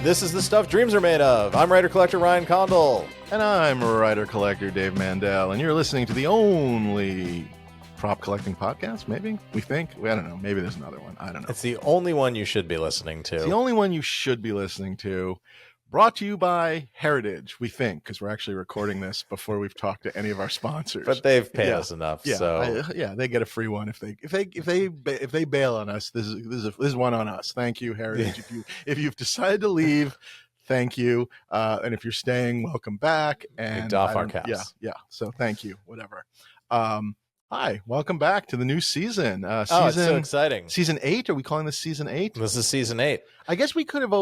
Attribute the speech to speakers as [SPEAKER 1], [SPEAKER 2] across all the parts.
[SPEAKER 1] This is the stuff dreams are made of. I'm writer-collector Ryan Condal.
[SPEAKER 2] And I'm writer-collector Dave Mandel, and you're listening to the only prop collecting podcast, maybe? We think? I don't know. Maybe there's another one. I don't know.
[SPEAKER 1] It's the only one you should be listening to.
[SPEAKER 2] It's the only one you should be listening to. Brought to you by Heritage, we think, because we're actually recording this before we've talked to any of our sponsors.
[SPEAKER 1] But they've paid us enough,
[SPEAKER 2] yeah,
[SPEAKER 1] so
[SPEAKER 2] they get a free one if they bail on us. This is one on us. Thank you, Heritage. If you've decided to leave, thank you. And if you're staying, welcome back. And
[SPEAKER 1] we doff our caps.
[SPEAKER 2] Yeah. So thank you. Whatever. Hi, welcome back to the new season.
[SPEAKER 1] It's so exciting.
[SPEAKER 2] Season 8? Are we calling this season 8?
[SPEAKER 1] This is season 8.
[SPEAKER 2] I guess we could have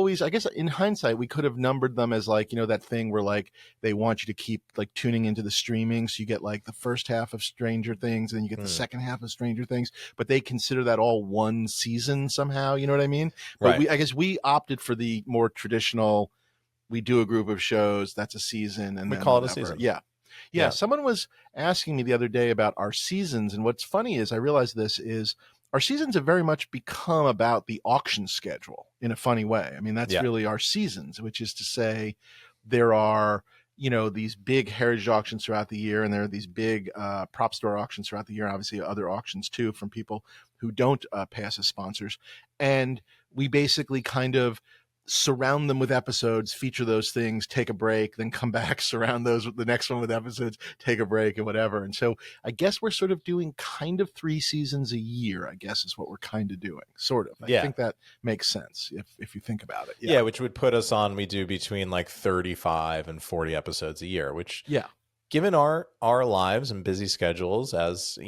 [SPEAKER 2] in hindsight, we could have numbered them as like, that thing where like they want you to keep like tuning into the streaming. So you get like the first half of Stranger Things and then you get the second half of Stranger Things, but they consider that all one season somehow. You know what I mean? But
[SPEAKER 1] right.
[SPEAKER 2] I guess we opted for the more traditional, we do a group of shows, that's a season. And
[SPEAKER 1] we
[SPEAKER 2] then
[SPEAKER 1] call it
[SPEAKER 2] whatever.
[SPEAKER 1] a season.
[SPEAKER 2] Yeah, someone was asking me the other day about our seasons, and what's funny is I realized this is our seasons have very much become about the auction schedule in a funny way. I mean, that's really our seasons, which is to say there are, these big heritage auctions throughout the year, and there are these big prop store auctions throughout the year, and obviously other auctions too from people who don't pay us as sponsors. And we basically kind of surround them with episodes, feature those things, take a break, then come back, surround those with the next one with episodes, take a break and whatever. And so I guess we're sort of doing kind of 3 seasons a year, I guess is what we're kind of doing, sort of. I think that makes sense if you think about it.
[SPEAKER 1] Yeah, which would put us on, we do between like 35 and 40 episodes a year, which given our lives and busy schedules as,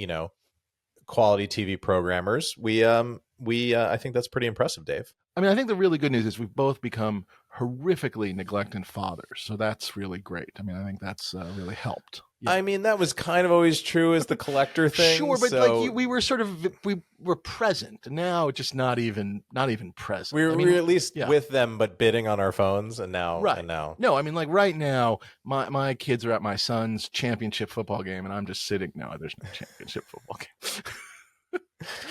[SPEAKER 1] quality TV programmers, we I think that's pretty impressive, Dave.
[SPEAKER 2] I mean, I think the really good news is we've both become horrifically neglected fathers. So that's really great. I mean, I think that's really helped. Yeah.
[SPEAKER 1] I mean, that was kind of always true as the collector thing.
[SPEAKER 2] Sure, but we were present. Now just not even present.
[SPEAKER 1] We were at least with them, but bidding on our phones. And now,
[SPEAKER 2] no, I mean, like right now, my kids are at my son's championship football game, and I'm just sitting. No, there's no championship football game.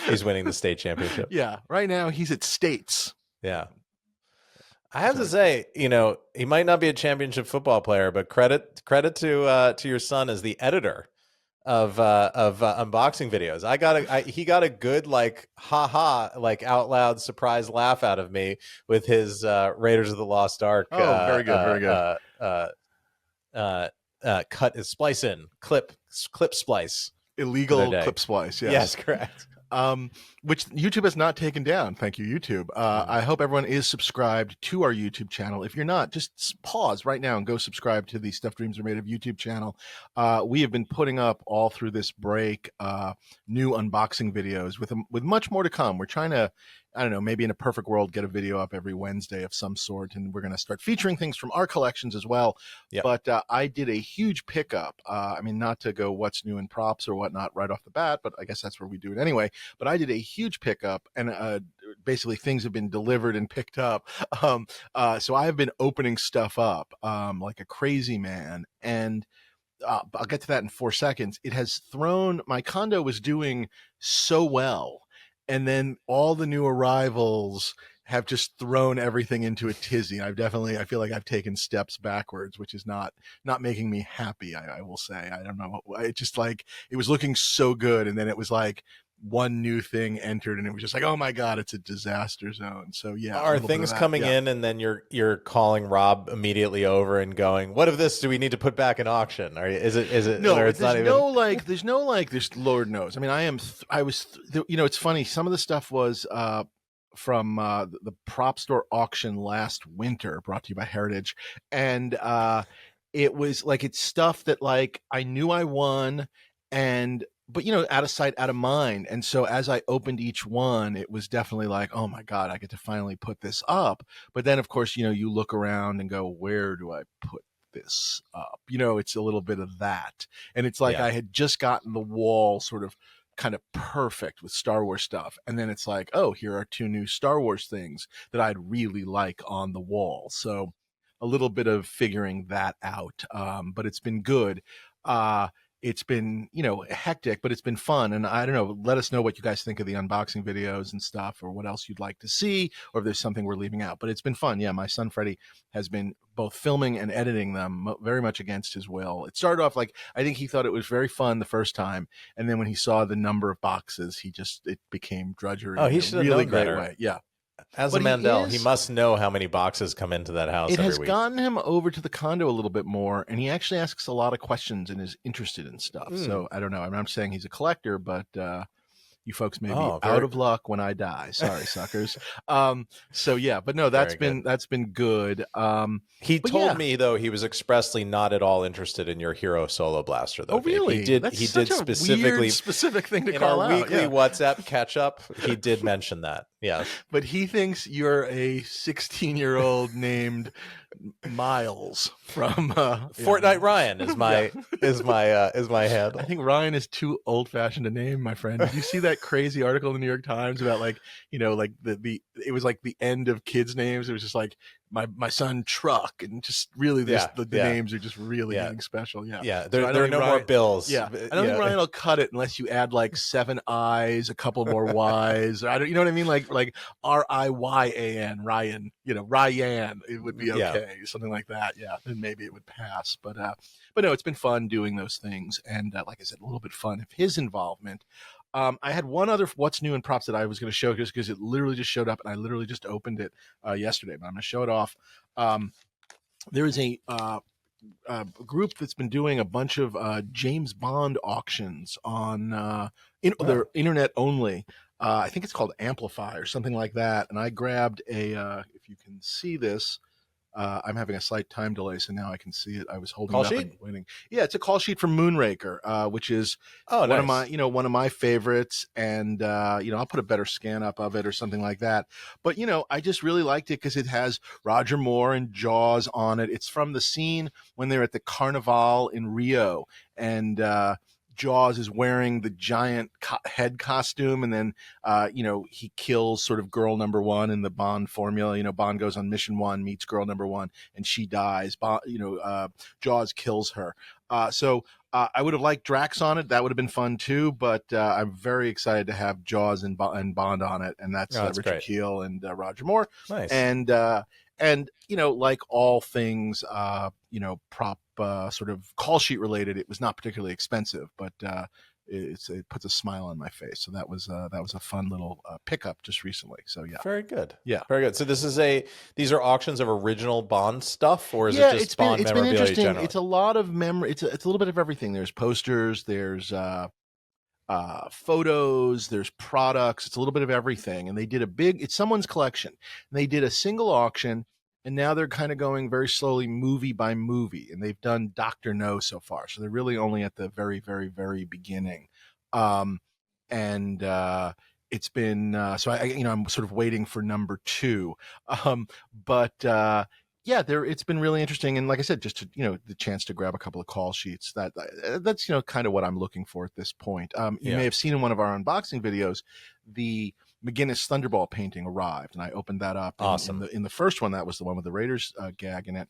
[SPEAKER 1] He's winning the state championship.
[SPEAKER 2] Yeah, right now he's at states.
[SPEAKER 1] Yeah. I have to say, he might not be a championship football player, but credit to your son as the editor of unboxing videos. He got a good like out loud surprise laugh out of me with his Raiders of the Lost Ark.
[SPEAKER 2] Oh, very good,
[SPEAKER 1] cut is splice in clip splice.
[SPEAKER 2] Illegal clip splice.
[SPEAKER 1] Yes, correct.
[SPEAKER 2] Which YouTube has not taken down. Thank you, YouTube. I hope everyone is subscribed to our YouTube channel. If you're not, just pause right now and go subscribe to the Stuff Dreams Are Made of YouTube channel. We have been putting up all through this break new unboxing videos with much more to come. We're trying to, I don't know, maybe in a perfect world, get a video up every Wednesday of some sort, and we're going to start featuring things from our collections as well. Yep. But I did a huge pickup. I mean, not to go what's new in props or whatnot right off the bat, but I guess that's where we do it anyway. But I did a huge pickup, and basically things have been delivered and picked up. So I have been opening stuff up like a crazy man, and I'll get to that in 4 seconds. It has thrown, my condo was doing so well, and then all the new arrivals have just thrown everything into a tizzy. I feel like I've taken steps backwards, which is not making me happy. I will say, I don't know. It just like, it was looking so good. And then it was like one new thing entered and it was just like, oh my God, it's a disaster zone. So yeah.
[SPEAKER 1] Are things coming in and then you're calling Rob immediately over and going, what of this do we need to put back in auction? Or is it,
[SPEAKER 2] no,
[SPEAKER 1] or it's not even...
[SPEAKER 2] there's Lord knows. I mean, it's funny. Some of the stuff was, from the prop store auction last winter, brought to you by Heritage, and it was like, it's stuff that like I knew I won, but out of sight, out of mind. And so as I opened each one, it was definitely like, oh my God, I get to finally put this up. But then of course, you look around and go, where do I put this up? It's a little bit of that, and it's like I had just gotten the wall sort of kind of perfect with Star Wars stuff, and then it's like, oh, here are 2 new Star Wars things that I'd really like on the wall. So a little bit of figuring that out, but it's been good. it's been, hectic, but it's been fun. And I don't know, let us know what you guys think of the unboxing videos and stuff, or what else you'd like to see, or if there's something we're leaving out. But it's been fun. Yeah, my son Freddie has been both filming and editing them very much against his will. It started off like, I think he thought it was very fun the first time, and then when he saw the number of boxes, it became drudgery
[SPEAKER 1] Oh,
[SPEAKER 2] in
[SPEAKER 1] he
[SPEAKER 2] a
[SPEAKER 1] should have
[SPEAKER 2] really
[SPEAKER 1] known
[SPEAKER 2] great
[SPEAKER 1] better.
[SPEAKER 2] way. Yeah.
[SPEAKER 1] As a
[SPEAKER 2] But
[SPEAKER 1] Mandel, he must know how many boxes come into that house
[SPEAKER 2] it
[SPEAKER 1] every
[SPEAKER 2] has
[SPEAKER 1] week.
[SPEAKER 2] gotten him over to the condo a little bit more, and he actually asks a lot of questions and is interested in stuff. So I don't know. I'm not saying he's a collector, but you folks may be out of luck when I die. Sorry, suckers. So yeah, but no, that's been good.
[SPEAKER 1] He told me though he was expressly not at all interested in your Hero Solo Blaster though.
[SPEAKER 2] Oh really?
[SPEAKER 1] He did specifically
[SPEAKER 2] weird, specific thing to
[SPEAKER 1] in
[SPEAKER 2] call
[SPEAKER 1] our
[SPEAKER 2] out.
[SPEAKER 1] weekly WhatsApp catch up. He did mention that. Yes.
[SPEAKER 2] But he thinks you're a 16-year-old named Miles from
[SPEAKER 1] Fortnite Ryan is my handle.
[SPEAKER 2] I think Ryan is too old-fashioned a name, my friend. Did you see that crazy article in the New York Times about like the it was like the end of kids' names? It was just like my son Truck, and just really the names are just really getting special. Yeah.
[SPEAKER 1] There are no more Bills.
[SPEAKER 2] Yeah. I don't think Ryan will cut it unless you add like 7 I's, a couple more Y's. I don't, you know what I mean? Like Ryan, Ryan, Ryan, it would be okay. Something like that. Yeah. Then maybe it would pass. But no, it's been fun doing those things. And like I said, a little bit fun of his involvement. I had one other what's new in props that I was going to show just because it literally just showed up and I literally just opened it yesterday, but I'm going to show it off. There is a group that's been doing a bunch of James Bond auctions on their internet only. I think it's called Amplify or something like that. And I grabbed if you can see this, I'm having a slight time delay, so now I can see it. I was holding it up and waiting. Yeah, it's a call sheet from Moonraker, which is one of my favorites. And I'll put a better scan up of it or something like that. But I just really liked it because it has Roger Moore and Jaws on it. It's from the scene when they're at the Carnival in Rio, and Jaws is wearing the giant head costume, and then he kills sort of girl number one in the Bond formula. Bond goes on mission one, meets girl number one, and she dies. Jaws kills her. So I would have liked Drax on it. That would have been fun too. But I'm very excited to have Jaws and Bond on it, and that's Richard Kiel and Roger Moore. Nice. And like all things, prop sort of call sheet related, it was not particularly expensive, but it puts a smile on my face. So that was a fun little pickup just recently. So yeah,
[SPEAKER 1] very good.
[SPEAKER 2] Yeah,
[SPEAKER 1] very good. So these are auctions of original Bond stuff, or is it just Bond memorabilia?
[SPEAKER 2] Been interesting.
[SPEAKER 1] Generally?
[SPEAKER 2] It's a lot of memory. It's a little bit of everything. There's posters. There's photos, there's products. It's a little bit of everything. And they did it's someone's collection. And they did a single auction, and now they're kind of going very slowly movie by movie. And they've done Dr. No so far. So they're really only at the very, very, very beginning. It's been, so I'm sort of waiting for number 2. It's been really interesting, and like I said, just to the chance to grab a couple of call sheets. That's kind of what I'm looking for at this point. You may have seen in one of our unboxing videos, the McGinnis Thunderball painting arrived, and I opened that up.
[SPEAKER 1] Awesome.
[SPEAKER 2] In the first one, that was the one with the Raiders gag in it,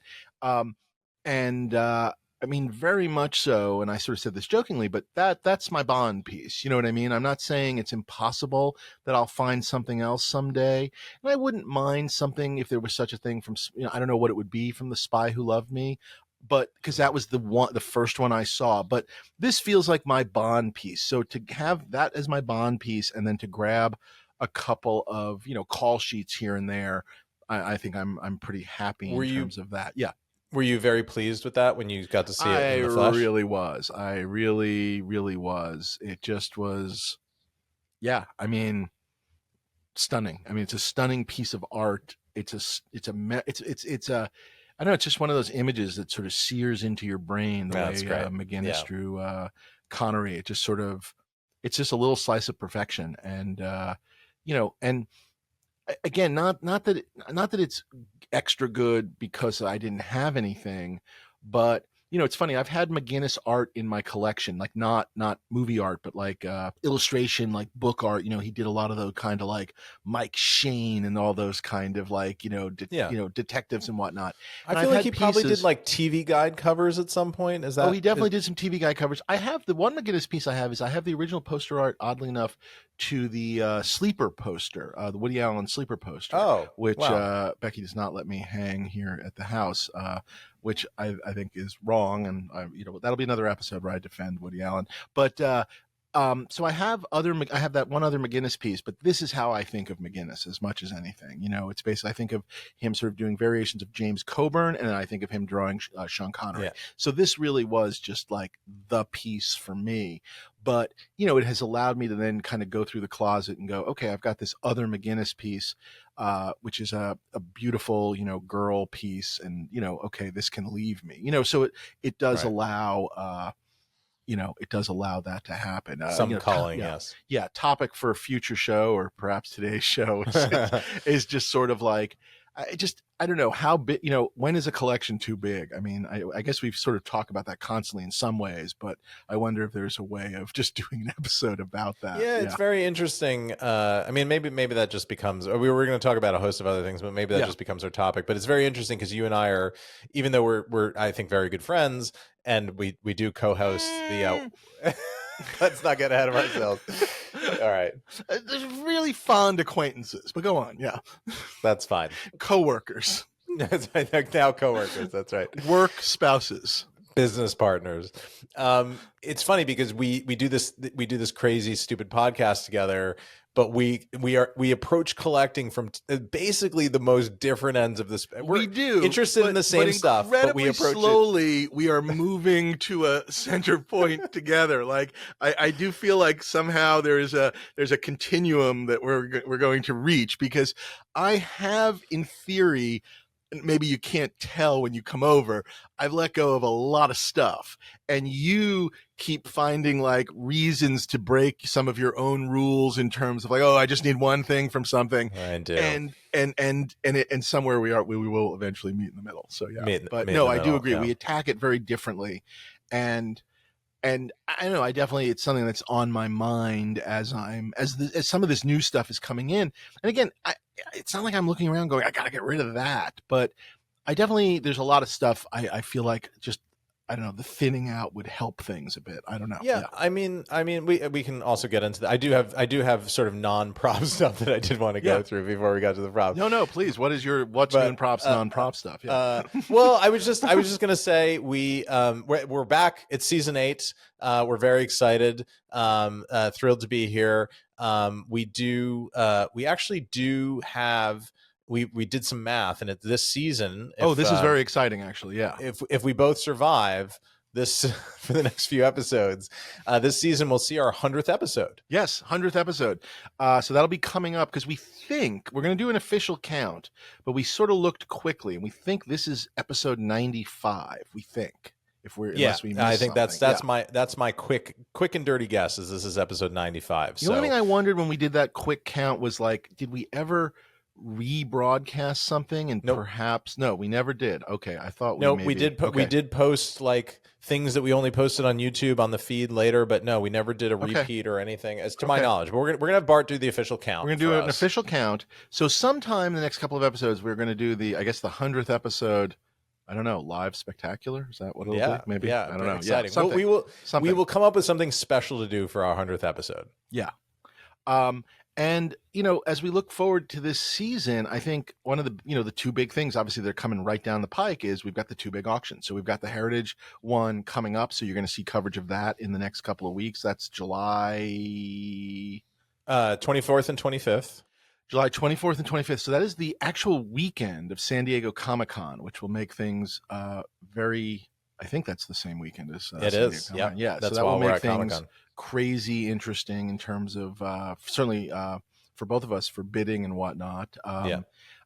[SPEAKER 2] I mean, very much so. And I sort of said this jokingly, but that's my Bond piece. You know what I mean? I'm not saying it's impossible that I'll find something else someday. And I wouldn't mind something if there was such a thing from, I don't know what it would be, from The Spy Who Loved Me, but because that was the first one I saw. But this feels like my Bond piece. So to have that as my Bond piece, and then to grab a couple of, call sheets here and there, I think I'm pretty happy in terms of that. Yeah.
[SPEAKER 1] Were you very pleased with that when you got to see it in the flesh?
[SPEAKER 2] I really was. I really, really was. It just was, I mean, stunning. I mean, it's a stunning piece of art. I know it's just one of those images that sort of sears into your brain the way McGinnis drew Connery. It just sort of, it's just a little slice of perfection. And, and again, not that it's extra good because I didn't have anything, but It's funny. I've had McGinnis art in my collection, like not movie art, but like illustration, like book art. He did a lot of those kind of like Mike Shane and all those kind of like
[SPEAKER 1] Yeah.
[SPEAKER 2] detectives and whatnot.
[SPEAKER 1] I
[SPEAKER 2] And
[SPEAKER 1] feel
[SPEAKER 2] I've
[SPEAKER 1] like
[SPEAKER 2] had
[SPEAKER 1] he probably did
[SPEAKER 2] pieces.
[SPEAKER 1] like TV guide covers at some point. Is
[SPEAKER 2] Oh,
[SPEAKER 1] that
[SPEAKER 2] he definitely did some TV guide covers. I have the one McGinnis piece I have the original poster art, oddly enough, to the Sleeper poster, the Woody Allen Sleeper poster,
[SPEAKER 1] Oh,
[SPEAKER 2] which
[SPEAKER 1] wow.
[SPEAKER 2] Becky does not let me hang here at the house, which I think is wrong. And that'll be another episode where I defend Woody Allen. But so I have that one other McGinnis piece, but this is how I think of McGinnis as much as anything. It's basically, I think of him sort of doing variations of James Coburn, and then I think of him drawing Sean Connery.
[SPEAKER 1] Yeah.
[SPEAKER 2] So this really was just like the piece for me. But it has allowed me to then kind of go through the closet and go, okay, I've got this other McGinnis piece, which is a beautiful girl piece, and okay, this can leave me. So it does
[SPEAKER 1] Right.
[SPEAKER 2] allow. It does allow that to happen.
[SPEAKER 1] Some culling, yes.
[SPEAKER 2] Yeah. Topic for a future show, or perhaps today's show, is just sort of like, I don't know how big, when is a collection too big? I mean, I guess we've sort of talked about that constantly in some ways, but I wonder if there's a way of just doing an episode about that.
[SPEAKER 1] Yeah, it's very interesting. I mean, maybe that just becomes, or we were going to talk about a host of other things, but maybe that just becomes our topic. But it's very interesting because you and I are, even though we're I think very good friends, and we do co-host the let's not get ahead of ourselves. All right.
[SPEAKER 2] There's really fond acquaintances, but go on. Yeah.
[SPEAKER 1] That's fine.
[SPEAKER 2] Coworkers.
[SPEAKER 1] Now coworkers, that's right.
[SPEAKER 2] Work spouses.
[SPEAKER 1] Business partners. It's funny because we do this crazy stupid podcast together, but we approach collecting from basically the most different ends of this.
[SPEAKER 2] We do
[SPEAKER 1] interested in the same stuff, but we approach
[SPEAKER 2] slowly. We are moving to a center point together. Like I do feel like somehow there's a continuum that we're going to reach, because I have, in theory, maybe you can't tell when you come over, I've let go of a lot of stuff, and you keep finding like reasons to break some of your own rules in terms of like, oh, I just need one thing from something.
[SPEAKER 1] I do.
[SPEAKER 2] And somewhere we will eventually meet in the middle. So yeah, I do agree. Yeah. We attack it very differently. And I don't know, it's something that's on my mind as some of this new stuff is coming in. And again, it's not like I'm looking around going, I got to get rid of that. But there's a lot of stuff I feel like just, I don't know, the thinning out would help things a bit. I don't know.
[SPEAKER 1] Yeah. I mean, we can also get into that. I do have sort of non-prop stuff that I did want to go through before we got to the props.
[SPEAKER 2] No, please. What's new in props, non-prop stuff? Yeah.
[SPEAKER 1] Well, I was just gonna say we're back. It's season 8. We're very excited. Thrilled to be here. We actually do have. We did some math, and this season.
[SPEAKER 2] This is very exciting, actually. Yeah.
[SPEAKER 1] If we both survive this for the next few episodes, this season we'll see our 100th episode.
[SPEAKER 2] Yes, 100th episode. So that'll be coming up, because we think we're going to do an official count, but we sort of looked quickly, and we think this is episode 95. We think. Unless we miss
[SPEAKER 1] I think
[SPEAKER 2] something.
[SPEAKER 1] that's my quick and dirty guess is this is episode 95.
[SPEAKER 2] The only thing I wondered when we did that quick count was like, did we ever rebroadcast something? And perhaps no, we never did. Okay, I thought we did.
[SPEAKER 1] We did post like things that we only posted on YouTube on the feed later, but no, we never did a repeat or anything, as to my knowledge. But we're gonna have Bart do the official count.
[SPEAKER 2] We're gonna do an official count. So sometime in the next couple of episodes, we're gonna do the 100th episode. I don't know, live spectacular. Is that what it'll be? Maybe.
[SPEAKER 1] Yeah,
[SPEAKER 2] I don't know.
[SPEAKER 1] Exciting.
[SPEAKER 2] Yeah,
[SPEAKER 1] we will come up with something special to do for our 100th episode.
[SPEAKER 2] Yeah. And as we look forward to this season, I think one of the the two big things, obviously, they're coming right down the pike, is we've got the two big auctions. So we've got the Heritage one coming up. So you're going to see coverage of that in the next couple of weeks. That's July
[SPEAKER 1] 24th and 25th.
[SPEAKER 2] July 24th and 25th. So that is the actual weekend of San Diego Comic-Con, which will make things very, I think that's the same weekend as
[SPEAKER 1] it is.
[SPEAKER 2] Yeah.
[SPEAKER 1] That's
[SPEAKER 2] so that will make things
[SPEAKER 1] Comic-Con.
[SPEAKER 2] Crazy interesting in terms of certainly for both of us, for bidding and whatnot. I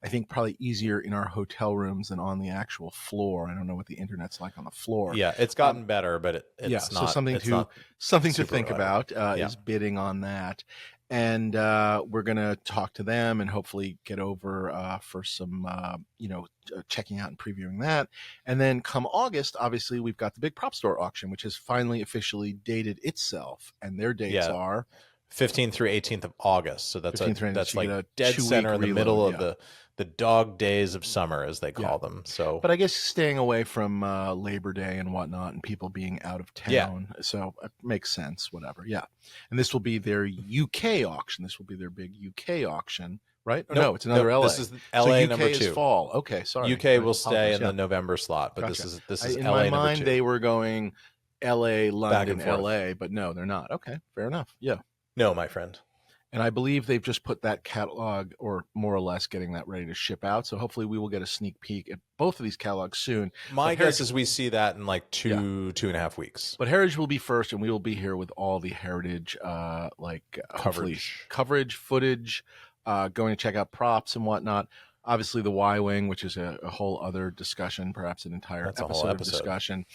[SPEAKER 2] think probably easier in our hotel rooms than on the actual floor. I don't know what the internet's like on the floor.
[SPEAKER 1] Yeah, it's gotten better, but it's not.
[SPEAKER 2] So something to think about is bidding on that. and we're gonna talk to them and hopefully get over for some checking out and previewing that. And then come August, obviously we've got the big prop store auction, which has finally officially dated itself, and their dates are
[SPEAKER 1] 15th through 18th of August. So that's
[SPEAKER 2] so
[SPEAKER 1] like
[SPEAKER 2] a
[SPEAKER 1] dead
[SPEAKER 2] 2-week
[SPEAKER 1] center in the middle of
[SPEAKER 2] reload,
[SPEAKER 1] the dog days of summer, as they call them. So,
[SPEAKER 2] but I guess staying away from Labor Day and whatnot, and people being out of town, so it makes sense. Whatever, yeah. And this will be their UK auction. This will be their big UK auction, right?
[SPEAKER 1] nope,
[SPEAKER 2] No, it's another LA.
[SPEAKER 1] This is LA
[SPEAKER 2] so UK
[SPEAKER 1] number 2.
[SPEAKER 2] is fall. Okay, sorry.
[SPEAKER 1] UK will stay in the November slot, but
[SPEAKER 2] Gotcha.
[SPEAKER 1] this is
[SPEAKER 2] in
[SPEAKER 1] LA
[SPEAKER 2] my
[SPEAKER 1] number
[SPEAKER 2] mind
[SPEAKER 1] 2.
[SPEAKER 2] they were going LA, London,
[SPEAKER 1] Back and forth.
[SPEAKER 2] LA, but no, they're not. Okay, fair enough. Yeah.
[SPEAKER 1] No, my friend.
[SPEAKER 2] And I believe they've just put that catalog, or more or less getting that ready to ship out. So hopefully we will get a sneak peek at both of these catalogs soon.
[SPEAKER 1] My guess is we see that in like 2.5 weeks.
[SPEAKER 2] But Heritage will be first, and we will be here with all the Heritage coverage, footage, going to check out props and whatnot. Obviously the Y-Wing, which is a whole other discussion, perhaps an entire episode of discussion.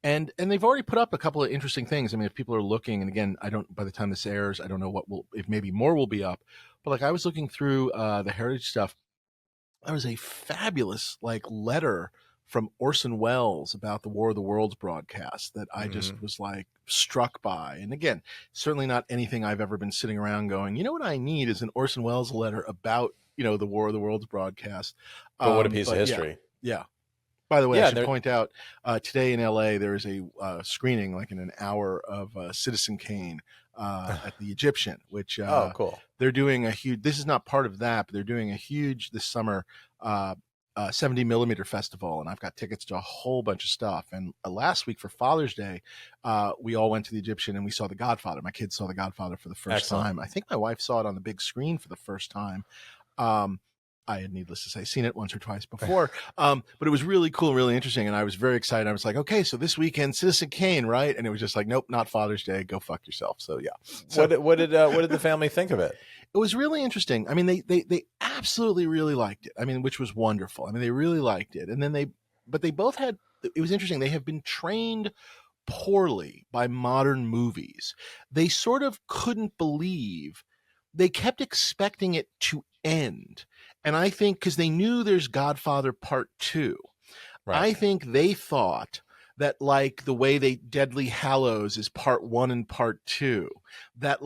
[SPEAKER 2] And they've already put up a couple of interesting things. I mean, if people are looking, and again, by the time this airs, I don't know if maybe more will be up. But like I was looking through the Heritage stuff, there was a fabulous letter from Orson Welles about the War of the Worlds broadcast that I just was struck by. And again, certainly not anything I've ever been sitting around going, you know what I need is an Orson Welles letter about, the War of the Worlds broadcast.
[SPEAKER 1] But what a piece of history.
[SPEAKER 2] Yeah. By the way, I should point out today in LA, there is a screening, like in an hour, of Citizen Kane at the Egyptian, which
[SPEAKER 1] cool.
[SPEAKER 2] They're doing a huge, this is not part of that, but they're doing a huge this summer 70 millimeter festival. And I've got tickets to a whole bunch of stuff. And last week for Father's Day, we all went to the Egyptian and we saw The Godfather. My kids saw The Godfather for the first time. I think my wife saw it on the big screen for the first time. I had, needless to say, seen it once or twice before, but it was really cool, really interesting, and I was very excited. I was like, okay, so this weekend, Citizen Kane, right? And it was just like, nope, not Father's Day. Go fuck yourself. So yeah. So,
[SPEAKER 1] what did the family think of it?
[SPEAKER 2] It was really interesting. I mean, they absolutely really liked it. I mean, which was wonderful. I mean, they really liked it, and then they both had. It was interesting. They have been trained poorly by modern movies. They sort of couldn't believe. They kept expecting it to end. And I think because they knew there's Godfather Part 2, right. I think they thought that the way Deadly Hallows is Part 1 and Part 2, that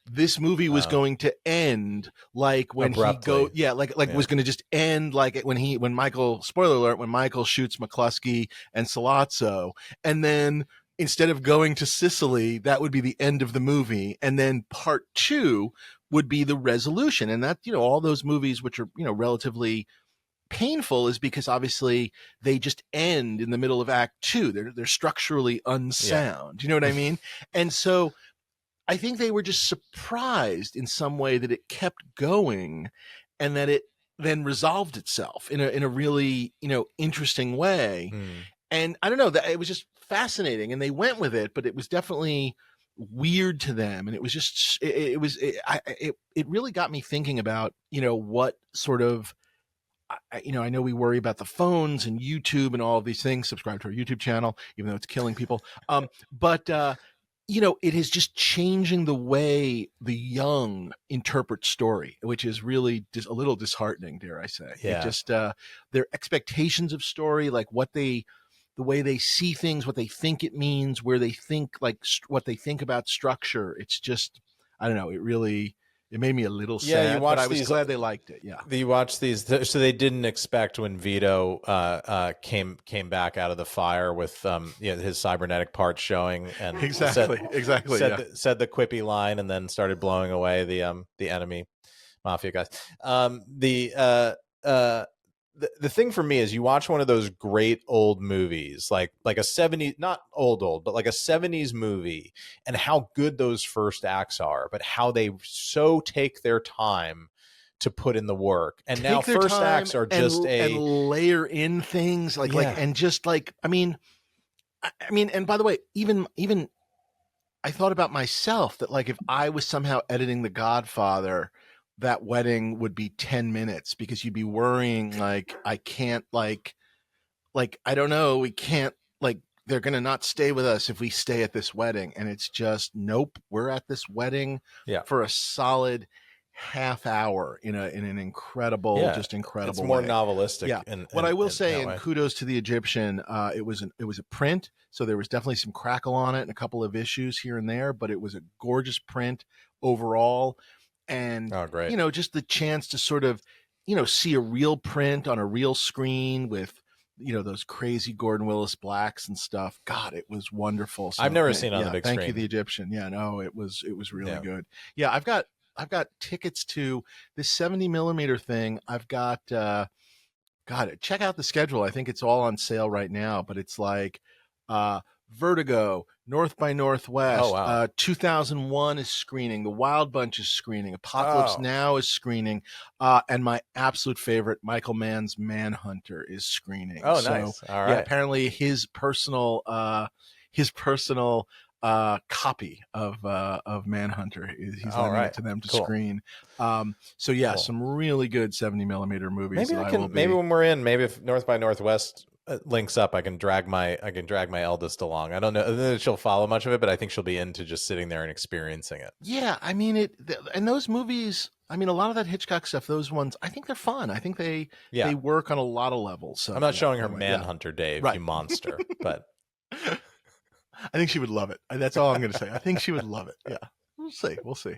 [SPEAKER 2] this movie was going to end when
[SPEAKER 1] abruptly.
[SPEAKER 2] Was going to just end when Michael, spoiler alert, when Michael shoots McCluskey and Sollozzo, and then instead of going to Sicily, that would be the end of the movie, and then Part 2 would be the resolution. And that, all those movies which are, relatively painful is because obviously they just end in the middle of Act 2. They're structurally unsound. You know what I mean? And so I think they were just surprised in some way that it kept going and that it then resolved itself in a really, interesting way. And I don't know, that it was just fascinating, and they went with it, but it was definitely weird to them, and it was just it really got me thinking about what sort of I know we worry about the phones and YouTube and all of these things. Subscribe to our YouTube channel, even though it's killing people, but it is just changing the way the young interpret story, which is really a little disheartening, dare I say. It just their expectations of story, the way they see things, what they think it means, where they think what they think about structure. It's just, I don't know. It made me a little sad, but I was glad they liked it. Yeah.
[SPEAKER 1] You watch these, so they didn't expect when Vito came back out of the fire with his cybernetic parts showing, and
[SPEAKER 2] exactly
[SPEAKER 1] said the quippy line, and then started blowing away the enemy mafia guys. The thing for me is you watch one of those great old movies, like a 70s, not old, but like a 70s movie, and how good those first acts are, but how they so take their time to put in the work. And now first acts are just
[SPEAKER 2] and layer in things and just I mean, and by the way, even I thought about myself that if I was somehow editing The Godfather, that wedding would be 10 minutes because you'd be worrying I can't I don't know, we can't they're going to not stay with us if we stay at this wedding. And it's just, nope, we're at this wedding
[SPEAKER 1] Yeah.
[SPEAKER 2] for a solid half hour in an incredible, just incredible
[SPEAKER 1] It's more
[SPEAKER 2] way.
[SPEAKER 1] novelistic.
[SPEAKER 2] Yeah. What I will say, and kudos to the Egyptian, it was a print. So there was definitely some crackle on it and a couple of issues here and there, but it was a gorgeous print overall. And,
[SPEAKER 1] great.
[SPEAKER 2] you know, just the chance to sort of, you know, see a real print on a real screen with, you know, those crazy Gordon Willis blacks and stuff. God, it was wonderful. So,
[SPEAKER 1] I've never seen it on the big screen.
[SPEAKER 2] Thank you, the Egyptian. Yeah, no, it was really good. Yeah, I've got tickets to this 70 millimeter thing. I've got, check out the schedule. I think it's all on sale right now, but it's like, Vertigo, North by Northwest, 2001 is screening, The Wild Bunch is screening, Apocalypse Now is screening, and my absolute favorite, Michael Mann's Manhunter, is screening.
[SPEAKER 1] Nice. All right.
[SPEAKER 2] Yeah, apparently his personal copy of Manhunter he's lending it to them to screen. Some really good 70 millimeter movies.
[SPEAKER 1] Maybe when we're in, maybe if North by Northwest links up, I can drag my eldest along. I don't know that she'll follow much of it, but I think she'll be into just sitting there and experiencing it.
[SPEAKER 2] Yeah, I mean and those movies, I mean, a lot of that Hitchcock stuff, those ones, I think they're fun. I think they work on a lot of levels. So
[SPEAKER 1] I'm not showing her Manhunter, Dave, you monster, but
[SPEAKER 2] I think she would love it. That's all I'm going to say. I think she would love it. Yeah. We'll see.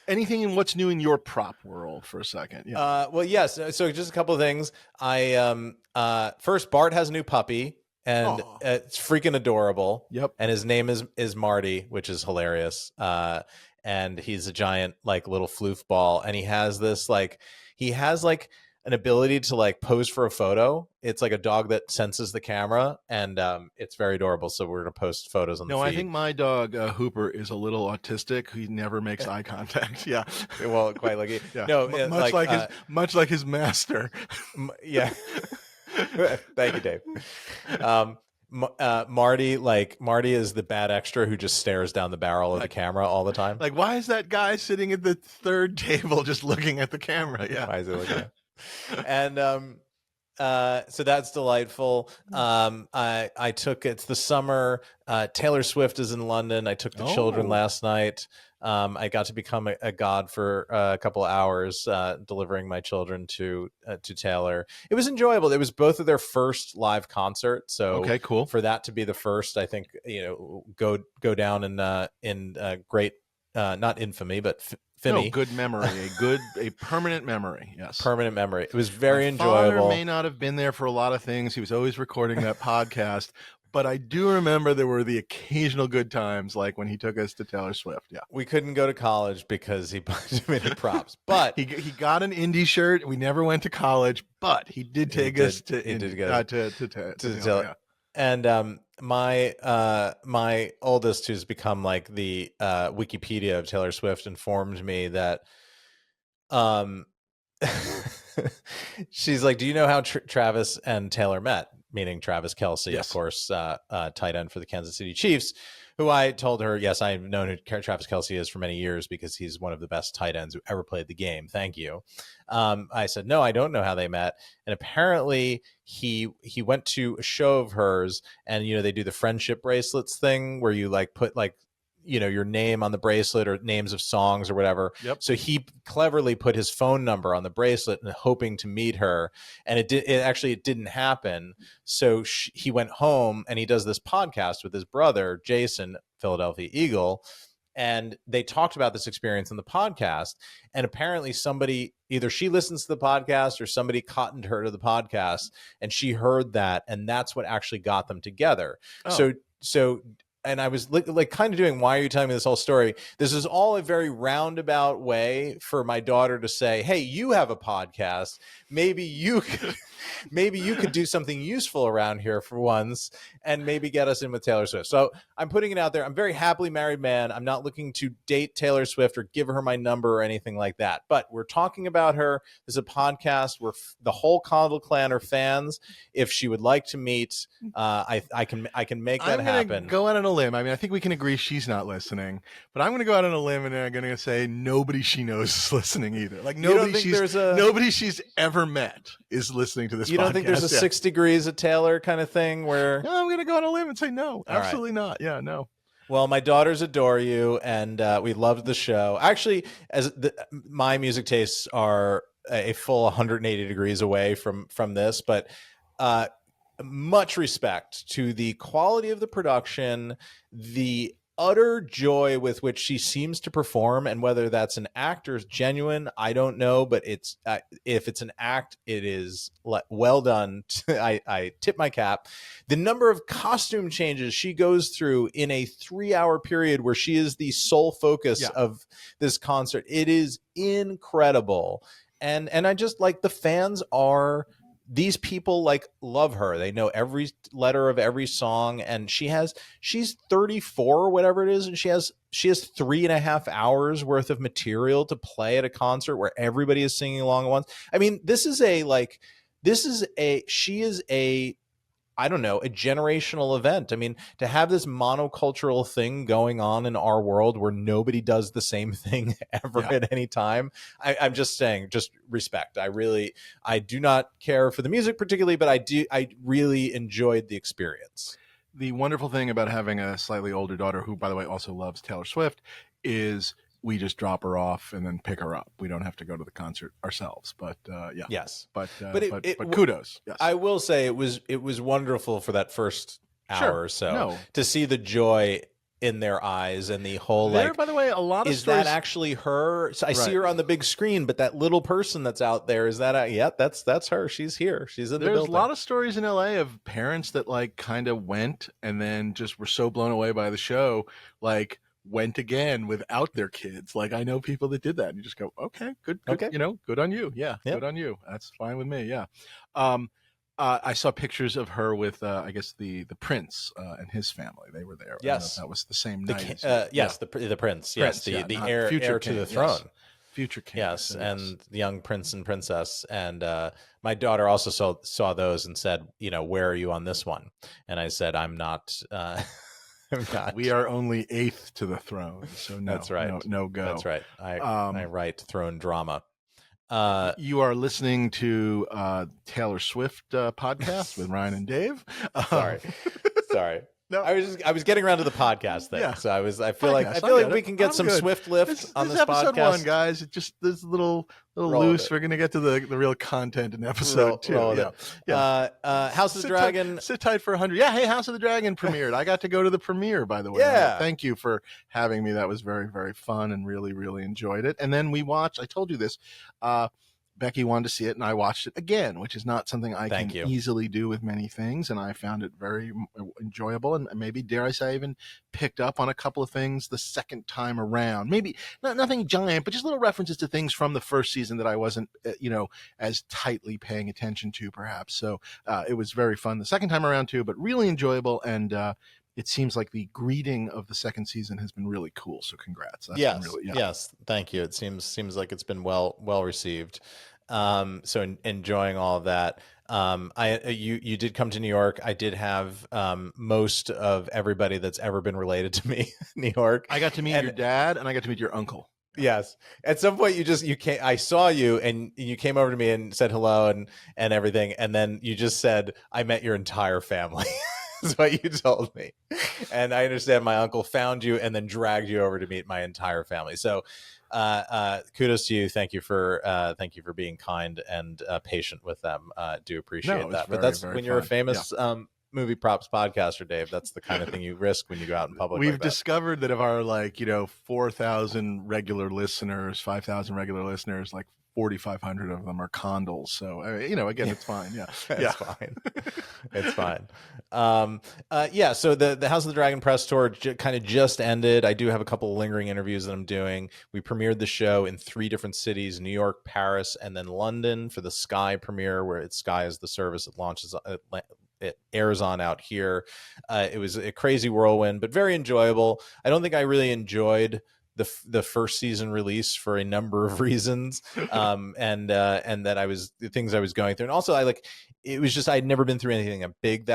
[SPEAKER 2] Anything in what's new in your prop world for a second? Yeah.
[SPEAKER 1] Well, yes. So just a couple of things. First, Bart has a new puppy, and it's freaking adorable.
[SPEAKER 2] Yep.
[SPEAKER 1] And his name is Marty, which is hilarious. And he's a giant, like, little floof ball, and he has an ability to, like, pose for a photo. It's like a dog that senses the camera, and it's very adorable. So we're gonna post photos on the feed.
[SPEAKER 2] I think my dog Hooper is a little autistic. He never makes eye contact. Yeah,
[SPEAKER 1] well, quite like
[SPEAKER 2] yeah. No, much like his master.
[SPEAKER 1] Yeah. Thank you, Dave. Marty is the bad extra who just stares down the barrel of the camera all the time.
[SPEAKER 2] Like, why is that guy sitting at the third table just looking at the camera? Yeah,
[SPEAKER 1] why is he looking at? And so that's delightful. It's the summer. Taylor Swift is in London. I took the children last night. I got to become a god for a couple of hours, delivering my children to Taylor. It was enjoyable. It was both of their first live concert. So
[SPEAKER 2] cool.
[SPEAKER 1] For that to be the first, I think, go down in great, not infamy, but Fimmy.
[SPEAKER 2] No, good memory, a permanent memory. Yes,
[SPEAKER 1] permanent memory. It was very enjoyable.
[SPEAKER 2] My father may not have been there for a lot of things. He was always recording that podcast, but I do remember there were the occasional good times, like when he took us to Taylor Swift. Yeah,
[SPEAKER 1] we couldn't go to college because he bought too many props, but
[SPEAKER 2] he got an indie shirt. We never went to college, but he did take us to Taylor.
[SPEAKER 1] And my oldest, who's become like the Wikipedia of Taylor Swift, informed me that she's like, do you know how Travis and Taylor met? Meaning Travis Kelce, yes. Of course, tight end for the Kansas City Chiefs, who I told her, yes, I've known who Travis Kelce is for many years because he's one of the best tight ends who ever played the game. Thank you. I said, no, I don't know how they met. And apparently he went to a show of hers, and, they do the friendship bracelets thing where you like put like, your name on the bracelet or names of songs or whatever.
[SPEAKER 2] Yep.
[SPEAKER 1] So he cleverly put his phone number on the bracelet and hoping to meet her. And it didn't happen. So he went home and he does this podcast with his brother, Jason, Philadelphia Eagle. And they talked about this experience in the podcast. And apparently somebody, either she listens to the podcast or somebody cottoned her to the podcast, and she heard that. And that's what actually got them together.
[SPEAKER 2] Oh.
[SPEAKER 1] So, and I was like kind of doing, why are you telling me this whole story? This is all a very roundabout way for my daughter to say, hey, you have a podcast. Maybe you could do something useful around here for once and maybe get us in with Taylor Swift. So I'm putting it out there. I'm a very happily married man. I'm not looking to date Taylor Swift or give her my number or anything like that. But we're talking about her. This is a podcast where the whole Condell clan are fans. If she would like to meet, I can make that happen.
[SPEAKER 2] I'm go out on a limb. I mean, I think we can agree she's not listening, but I'm going to go out on a limb and I'm going to say nobody she knows is listening either. Like nobody she's ever met is listening listening to this.
[SPEAKER 1] You don't think there's a 6 degrees of Taylor kind of thing where?
[SPEAKER 2] No, I'm going to go on a limb and say no. Absolutely not. Yeah, no.
[SPEAKER 1] Well, my daughters adore you, and we loved the show. Actually, my music tastes are a full 180 degrees away from this, but much respect to the quality of the production, the utter joy with which she seems to perform, and whether that's an act or genuine, I don't know, but it's if it's an act, it is well done. I tip my cap. The number of costume changes she goes through in a 3-hour period where she is the sole focus of this concert, it is incredible. And I just like the fans are. These people like love her. They know every letter of every song, and she's 34 or whatever it is, and she has 3.5 hours worth of material to play at a concert where everybody is singing along at once. I mean, she is a I don't know, a generational event. I mean, to have this monocultural thing going on in our world where nobody does the same thing ever at any time. I'm just saying, just respect. I do not care for the music particularly, but I really enjoyed the experience.
[SPEAKER 2] The wonderful thing about having a slightly older daughter, who, by the way, also loves Taylor Swift, is we just drop her off and then pick her up. We don't have to go to the concert ourselves. But
[SPEAKER 1] yes,
[SPEAKER 2] but kudos. Yes.
[SPEAKER 1] I will say it was wonderful for that first hour or so to see the joy in their eyes and the whole
[SPEAKER 2] by the way, a lot of
[SPEAKER 1] is
[SPEAKER 2] stories...
[SPEAKER 1] that actually her? So I see her on the big screen, but that little person that's out there, is that that's her. She's here. She's in the building.
[SPEAKER 2] There's a lot of stories in LA of parents that like kind of went and then just were so blown away by the show, like went again without their kids. Like, I know people that did that, and you just go, okay, good, okay, good on you. Yeah, good on you. That's fine with me. Yeah. I saw pictures of her with I guess the prince and his family. They were there.
[SPEAKER 1] Yes,
[SPEAKER 2] that was the same night.
[SPEAKER 1] The prince. Yes, the heir to the throne.
[SPEAKER 2] Yes. Future king.
[SPEAKER 1] Yes, and the young prince and princess. And my daughter also saw those and said, where are you on this one? And I said, I'm not.
[SPEAKER 2] We are only 8th to the throne, so no.
[SPEAKER 1] That's right.
[SPEAKER 2] No go.
[SPEAKER 1] That's right. I write throne drama.
[SPEAKER 2] You are listening to Taylor Swift podcast with Ryan and Dave.
[SPEAKER 1] Sorry.
[SPEAKER 2] No,
[SPEAKER 1] I was getting around to the podcast thing. Yeah. So I feel like we can get some Swift lift on this podcast.
[SPEAKER 2] Episode 1, guys. It just this little loose. We're gonna get to the real content in episode 2.
[SPEAKER 1] House of the Dragon.
[SPEAKER 2] Sit tight for 100. Yeah. Hey, House of the Dragon premiered. I got to go to the premiere, by the way.
[SPEAKER 1] Yeah.
[SPEAKER 2] Thank you for having me. That was very, very fun and really, really enjoyed it. And then we watched. I told you this. Becky wanted to see it, and I watched it again, which is not something I can easily do with many things, and I found it very enjoyable, and maybe, dare I say, I even picked up on a couple of things the second time around. Maybe nothing giant, but just little references to things from the first season that I wasn't, as tightly paying attention to, perhaps. So it was very fun the second time around, too, but really enjoyable, and it seems like the greeting of the second season has been really cool. So congrats. That's
[SPEAKER 1] yes. Thank you. It seems like it's been well received. So enjoying all of that. You did come to New York. I did have most of everybody that's ever been related to me in New York.
[SPEAKER 2] I got to meet your dad, and I got to meet your uncle.
[SPEAKER 1] Yes. At some point you came, I saw you and you came over to me and said hello and everything. And then you just said, I met your entire family. Is what you told me. And I understand my uncle found you and then dragged you over to meet my entire family. So kudos to you. Thank you for being kind and patient with them. Do appreciate that. But that's when you're a famous movie props podcaster, Dave. That's the kind of thing you risk when you go out in public.
[SPEAKER 2] We've discovered that of our 4,000 regular listeners, 5,000 regular listeners, 4,500 of them are condols. So, again, it's fine. Yeah.
[SPEAKER 1] It's fine. It's fine. So the House of the Dragon press tour kind of just ended. I do have a couple of lingering interviews that I'm doing. We premiered the show in 3 different cities, New York, Paris, and then London for the Sky premiere, where Sky is the service that launches, it airs on out here. It was a crazy whirlwind, but very enjoyable. I don't think I really enjoyed the first season release for a number of reasons, and that the things I was going through, and also it was just I'd never been through anything that big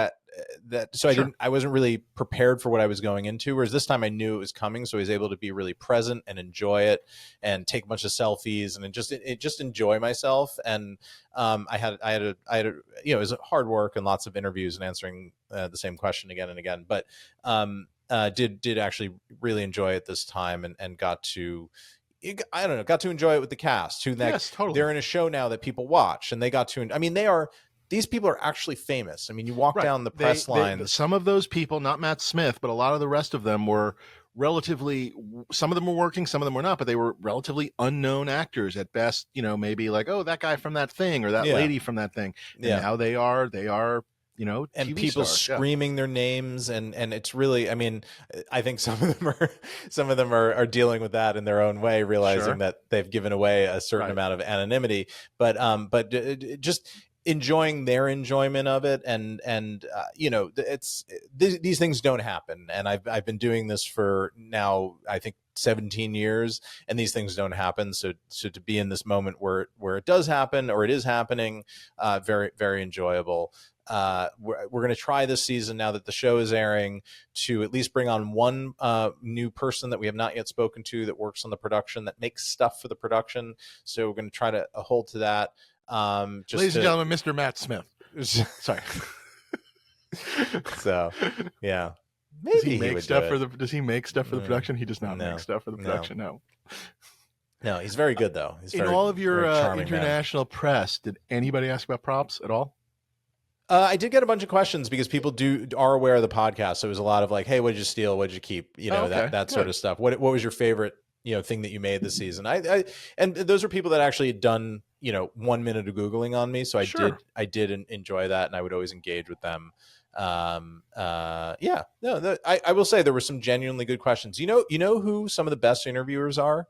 [SPEAKER 1] so I wasn't really prepared for what I was going into, whereas this time I knew it was coming, so I was able to be really present and enjoy it and take a bunch of selfies and just enjoy myself. And I had it was hard work and lots of interviews and answering the same question again and again, but did actually really enjoy it this time, and got to enjoy it with the cast who
[SPEAKER 2] Yes, totally.
[SPEAKER 1] they're in a show now that people watch, and they got to, I mean, these people are actually famous. I mean, you walk down the press lines.
[SPEAKER 2] Some of those people, not Matt Smith, but a lot of the rest of them were relatively, some of them were working, some of them were not, but they were relatively unknown actors at best, maybe like, oh, that guy from that thing or that lady from that thing. And now they are, and
[SPEAKER 1] TV people
[SPEAKER 2] stars.
[SPEAKER 1] screaming their names, and it's really, I mean, I think some of them are dealing with that in their own way, realizing that they've given away a certain amount of anonymity, but just enjoying their enjoyment of it, and these things don't happen, and I've been doing this for now I think 17 years, and these things don't happen, so to be in this moment where it does happen, or it is happening, very, very enjoyable. We're going to try this season, now that the show is airing, to at least bring on one new person that we have not yet spoken to that works on the production, that makes stuff for the production. So we're going to try to hold to that.
[SPEAKER 2] Ladies and gentlemen, Mr. Matt Smith. Sorry.
[SPEAKER 1] So, yeah. Maybe
[SPEAKER 2] does he make stuff for the production? He does not make stuff for the production.
[SPEAKER 1] No, he's very good though. He's
[SPEAKER 2] in all of your international press, did anybody ask about props at all?
[SPEAKER 1] I did get a bunch of questions because people are aware of the podcast. So it was a lot of like, hey, what did you steal? What did you keep? That sort of stuff. What was your favorite, thing that you made this season? And those are people that actually had done, 1 minute of Googling on me. So I did enjoy that, and I would always engage with them. I will say there were some genuinely good questions. You know who some of the best interviewers are?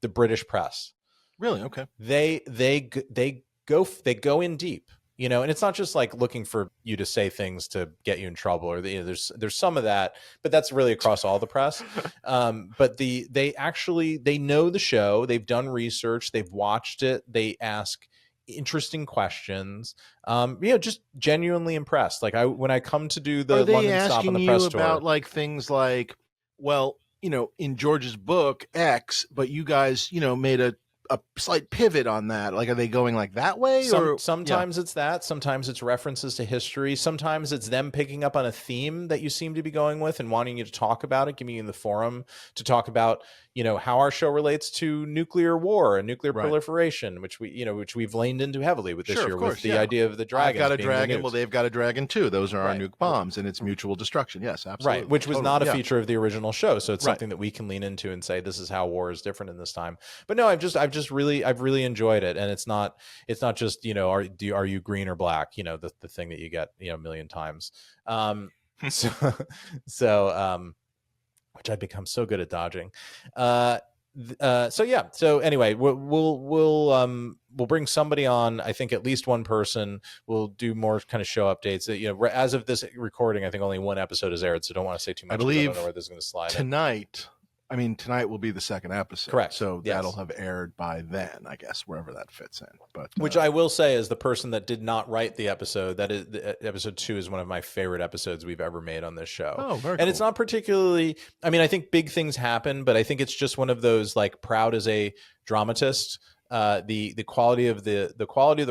[SPEAKER 1] The British press.
[SPEAKER 2] Really? Okay.
[SPEAKER 1] They go in deep. And it's not just like looking for you to say things to get you in trouble, or there's some of that, but that's really across all the press. But they know the show, they've done research, they've watched it, they ask interesting questions. Just genuinely impressed. Like when I come to do the London stop on the press tour,
[SPEAKER 2] about like things like, well, in George's book X, but you guys, made a slight pivot on that. Like, are they going like that way?
[SPEAKER 1] Sometimes it's that. Sometimes it's references to history. Sometimes it's them picking up on a theme that you seem to be going with and wanting you to talk about it, giving you the forum to talk about, how our show relates to nuclear war and nuclear proliferation, which we've leaned into heavily with this year, with the idea of the dragon.
[SPEAKER 2] I've got a dragon. Well, they've got a dragon too. Those are our nuke bombs, and it's mutual destruction. Yes, absolutely.
[SPEAKER 1] Right, which was not a feature of the original show, so it's something that we can lean into and say this is how war is different in this time. But no, I've really enjoyed it, and it's not just are you green or black? The thing that you get a million times. Which I've become so good at dodging. So anyway, we'll bring somebody on. I think at least one person. We'll do more kind of show updates. As of this recording, I think only one episode is aired, so don't want to say too much.
[SPEAKER 2] I believe
[SPEAKER 1] don't know where this is going to slide
[SPEAKER 2] tonight. Tonight will be the second episode.
[SPEAKER 1] Correct.
[SPEAKER 2] So that'll have aired by then, I guess, wherever that fits in. But
[SPEAKER 1] which I will say, is the person that did not write the episode, that is episode 2 is one of my favorite episodes we've ever made on this show.
[SPEAKER 2] Oh, very cool.
[SPEAKER 1] And it's not particularly, I think big things happen, but I think it's just one of those, like, proud as a dramatist. The quality of the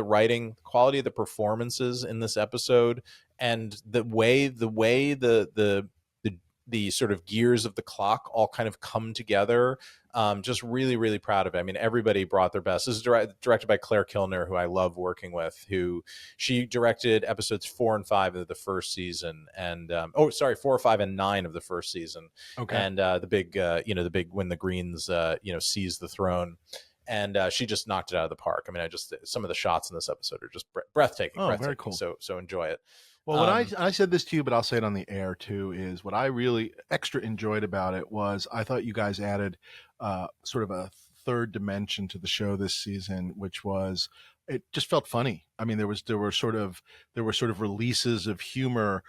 [SPEAKER 1] writing, the quality of the performances in this episode, and the way the sort of gears of the clock all kind of come together. Just really, really proud of it. Everybody brought their best. This is directed by Claire Kilner, who I love working with, she directed episodes 4 and 5 of the first season, and 4, 5, and 9 of the first season.
[SPEAKER 2] Okay.
[SPEAKER 1] And the big when the Greens seize the throne. And she just knocked it out of the park. Some of the shots in this episode are just breathtaking.
[SPEAKER 2] Very cool.
[SPEAKER 1] So enjoy it.
[SPEAKER 2] Well, when I said this to you, but I'll say it on the air too, is what I really extra enjoyed about it was I thought you guys added sort of a third dimension to the show this season, which was, it just felt funny. There were sort of releases of humor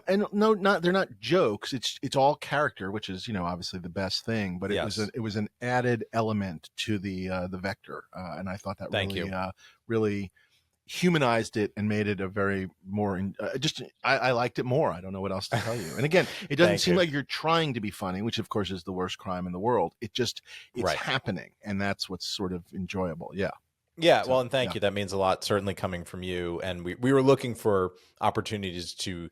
[SPEAKER 2] and no, not they're not jokes. It's all character, which is obviously the best thing. But
[SPEAKER 1] Yes.
[SPEAKER 2] it was an added element to the vector, and I thought that
[SPEAKER 1] Thank
[SPEAKER 2] really
[SPEAKER 1] you.
[SPEAKER 2] really humanized it and made it a very more I liked it more. I don't know what else to tell you. And again, it doesn't
[SPEAKER 1] Thank
[SPEAKER 2] seem
[SPEAKER 1] you.
[SPEAKER 2] like you're trying to be funny, which of course is the worst crime in the world. It's
[SPEAKER 1] Right.
[SPEAKER 2] happening, and that's what's sort of enjoyable. Yeah.
[SPEAKER 1] Yeah,
[SPEAKER 2] So,
[SPEAKER 1] well, and thank
[SPEAKER 2] yeah.
[SPEAKER 1] you. That means a lot, certainly coming from you. And we were looking for opportunities to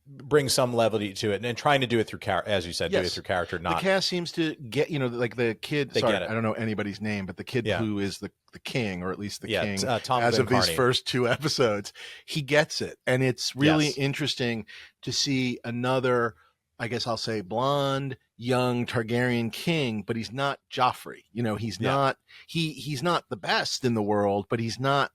[SPEAKER 1] bring some levity to it, and trying to do it through character, as you said, do it
[SPEAKER 2] Yes.
[SPEAKER 1] through character.
[SPEAKER 2] The
[SPEAKER 1] Not
[SPEAKER 2] cast seems to get, like the kid.
[SPEAKER 1] They
[SPEAKER 2] Sorry,
[SPEAKER 1] get it.
[SPEAKER 2] I don't know anybody's name, but the kid
[SPEAKER 1] Yeah.
[SPEAKER 2] who is the king, or at least the
[SPEAKER 1] Yeah,
[SPEAKER 2] king,
[SPEAKER 1] Tom
[SPEAKER 2] as
[SPEAKER 1] Glenn
[SPEAKER 2] of these
[SPEAKER 1] Carney.
[SPEAKER 2] first 2 episodes, he gets it, and it's really
[SPEAKER 1] Yes.
[SPEAKER 2] interesting to see another, I guess I'll say, blonde young Targaryen king, but he's not Joffrey. He's
[SPEAKER 1] Yeah.
[SPEAKER 2] not he's not the best in the world, but he's not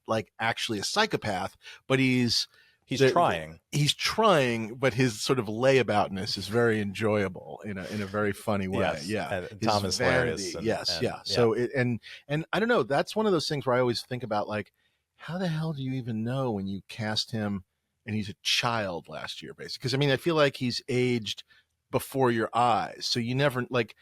[SPEAKER 2] like actually a psychopath, but he's
[SPEAKER 1] trying.
[SPEAKER 2] He's trying, but his sort of layaboutness is very enjoyable in a very funny way.
[SPEAKER 1] Yes.
[SPEAKER 2] Yeah,
[SPEAKER 1] And
[SPEAKER 2] his
[SPEAKER 1] Tom is hilarious.
[SPEAKER 2] vanity. Yes,
[SPEAKER 1] and
[SPEAKER 2] yeah. So and I don't know. That's one of those things where I always think about, like, how the hell do you even know when you cast him and he's a child last year, basically? Because I mean, I feel like he's aged before your eyes, so you never like.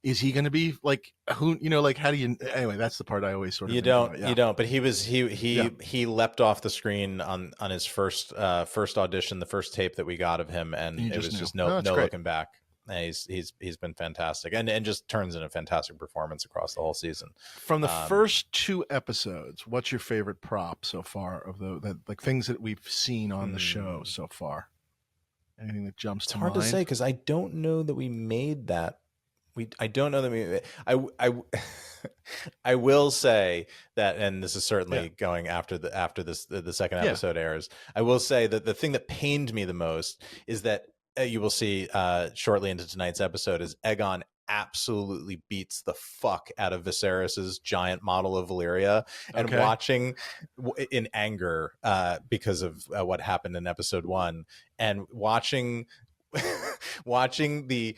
[SPEAKER 2] Is he going to be like who? Like, how do you? Anyway, that's the part I always sort of
[SPEAKER 1] you don't.
[SPEAKER 2] enjoy. Yeah.
[SPEAKER 1] You don't. But
[SPEAKER 2] Yeah.
[SPEAKER 1] he leapt off the screen on his first audition, the first tape that we got of him, and
[SPEAKER 2] You
[SPEAKER 1] it
[SPEAKER 2] just
[SPEAKER 1] was
[SPEAKER 2] knew.
[SPEAKER 1] just
[SPEAKER 2] Oh,
[SPEAKER 1] no
[SPEAKER 2] that's great.
[SPEAKER 1] looking back. And he's been fantastic, and just turns in a fantastic performance across the whole season.
[SPEAKER 2] From the first 2 episodes, what's your favorite prop so far of like things that we've seen on the show so far? Anything that jumps to mind?
[SPEAKER 1] It's hard to say, because I don't know that we made that. I don't know that we. I will say that, and this is certainly going after the second episode airs. I will say that the thing that pained me the most is that you will see shortly into tonight's episode is Aegon absolutely beats the fuck out of Viserys's giant model of Valyria, and watching in anger because of what happened in episode 1, and watching the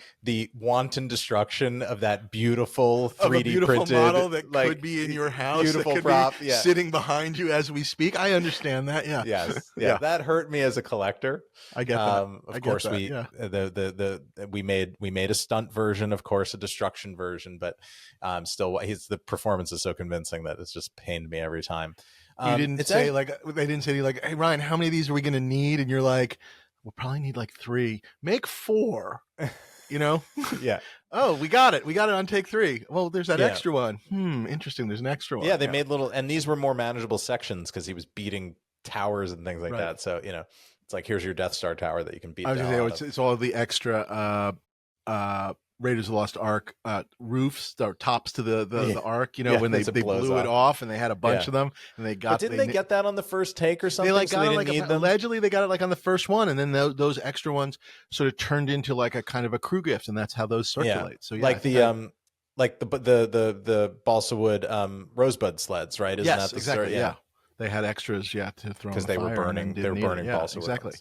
[SPEAKER 1] wanton destruction of that beautiful 3D printed
[SPEAKER 2] model that could be in your house,
[SPEAKER 1] beautiful
[SPEAKER 2] that could
[SPEAKER 1] prop,
[SPEAKER 2] be sitting behind you as we speak. I understand that. Yeah.
[SPEAKER 1] Yes. Yeah. That hurt me as a collector.
[SPEAKER 2] I get that.
[SPEAKER 1] Of course, we made a stunt version, of course, a destruction version, but still, the performance is so convincing that it's just pained me every time.
[SPEAKER 2] You didn't say they didn't say to you like, "Hey Ryan, how many of these are we going to need?" And you're like, "We'll probably need like 3. Make 4."
[SPEAKER 1] Yeah.
[SPEAKER 2] Oh, we got it on take 3. Well, there's that extra one. Interesting. There's an extra one.
[SPEAKER 1] Yeah, they made little, and these were more manageable sections because he was beating towers and things like that. So it's like, here's your Death Star tower that you can beat.
[SPEAKER 2] It's all the extra Raiders of the Lost Ark roofs or tops to the Ark, when they blew it off, and they had a bunch of them, and they got.
[SPEAKER 1] But didn't they get that on the first take or something?
[SPEAKER 2] They got it allegedly they got it like on the first one, and then those extra ones sort of turned into like a kind of a crew gift, and that's how those circulate. So
[SPEAKER 1] like the balsa wood rosebud sleds, right?
[SPEAKER 2] Isn't that exactly? Yeah, they had extras, to throw
[SPEAKER 1] because they were burning. They were burning balsa wood.
[SPEAKER 2] Exactly.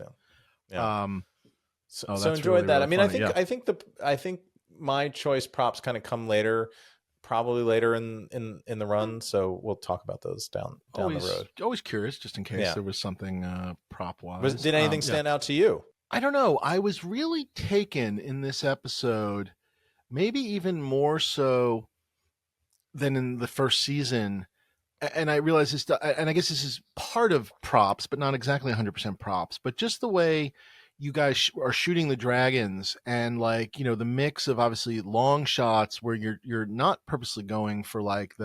[SPEAKER 1] So enjoyed really, that. Really I think my choice props kind of come later, probably later in the run. So we'll talk about those down the road.
[SPEAKER 2] Always curious, just in case there was something prop wise.
[SPEAKER 1] Did anything stand out to you?
[SPEAKER 2] I don't know. I was really taken in this episode, maybe even more so than in the first season. And I realize this, and I guess this is part of props, but not exactly 100% props, but just the way you guys are shooting the dragons, and like, the mix of obviously long shots where you're not purposely going for like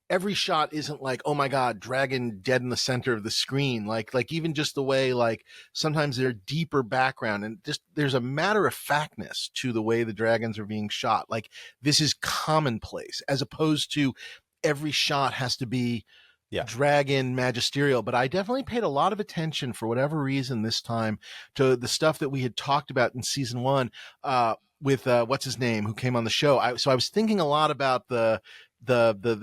[SPEAKER 2] every shot isn't like, oh my God, dragon dead in the center of the screen. Like even just the way, like sometimes they're deeper background, and just there's a matter of factness to the way the dragons are being shot. Like this is commonplace, as opposed to every shot has to be dragon magisterial. But I definitely paid a lot of attention, for whatever reason this time, to the stuff that we had talked about in season 1 with what's his name, who came on the show. So I was thinking a lot about the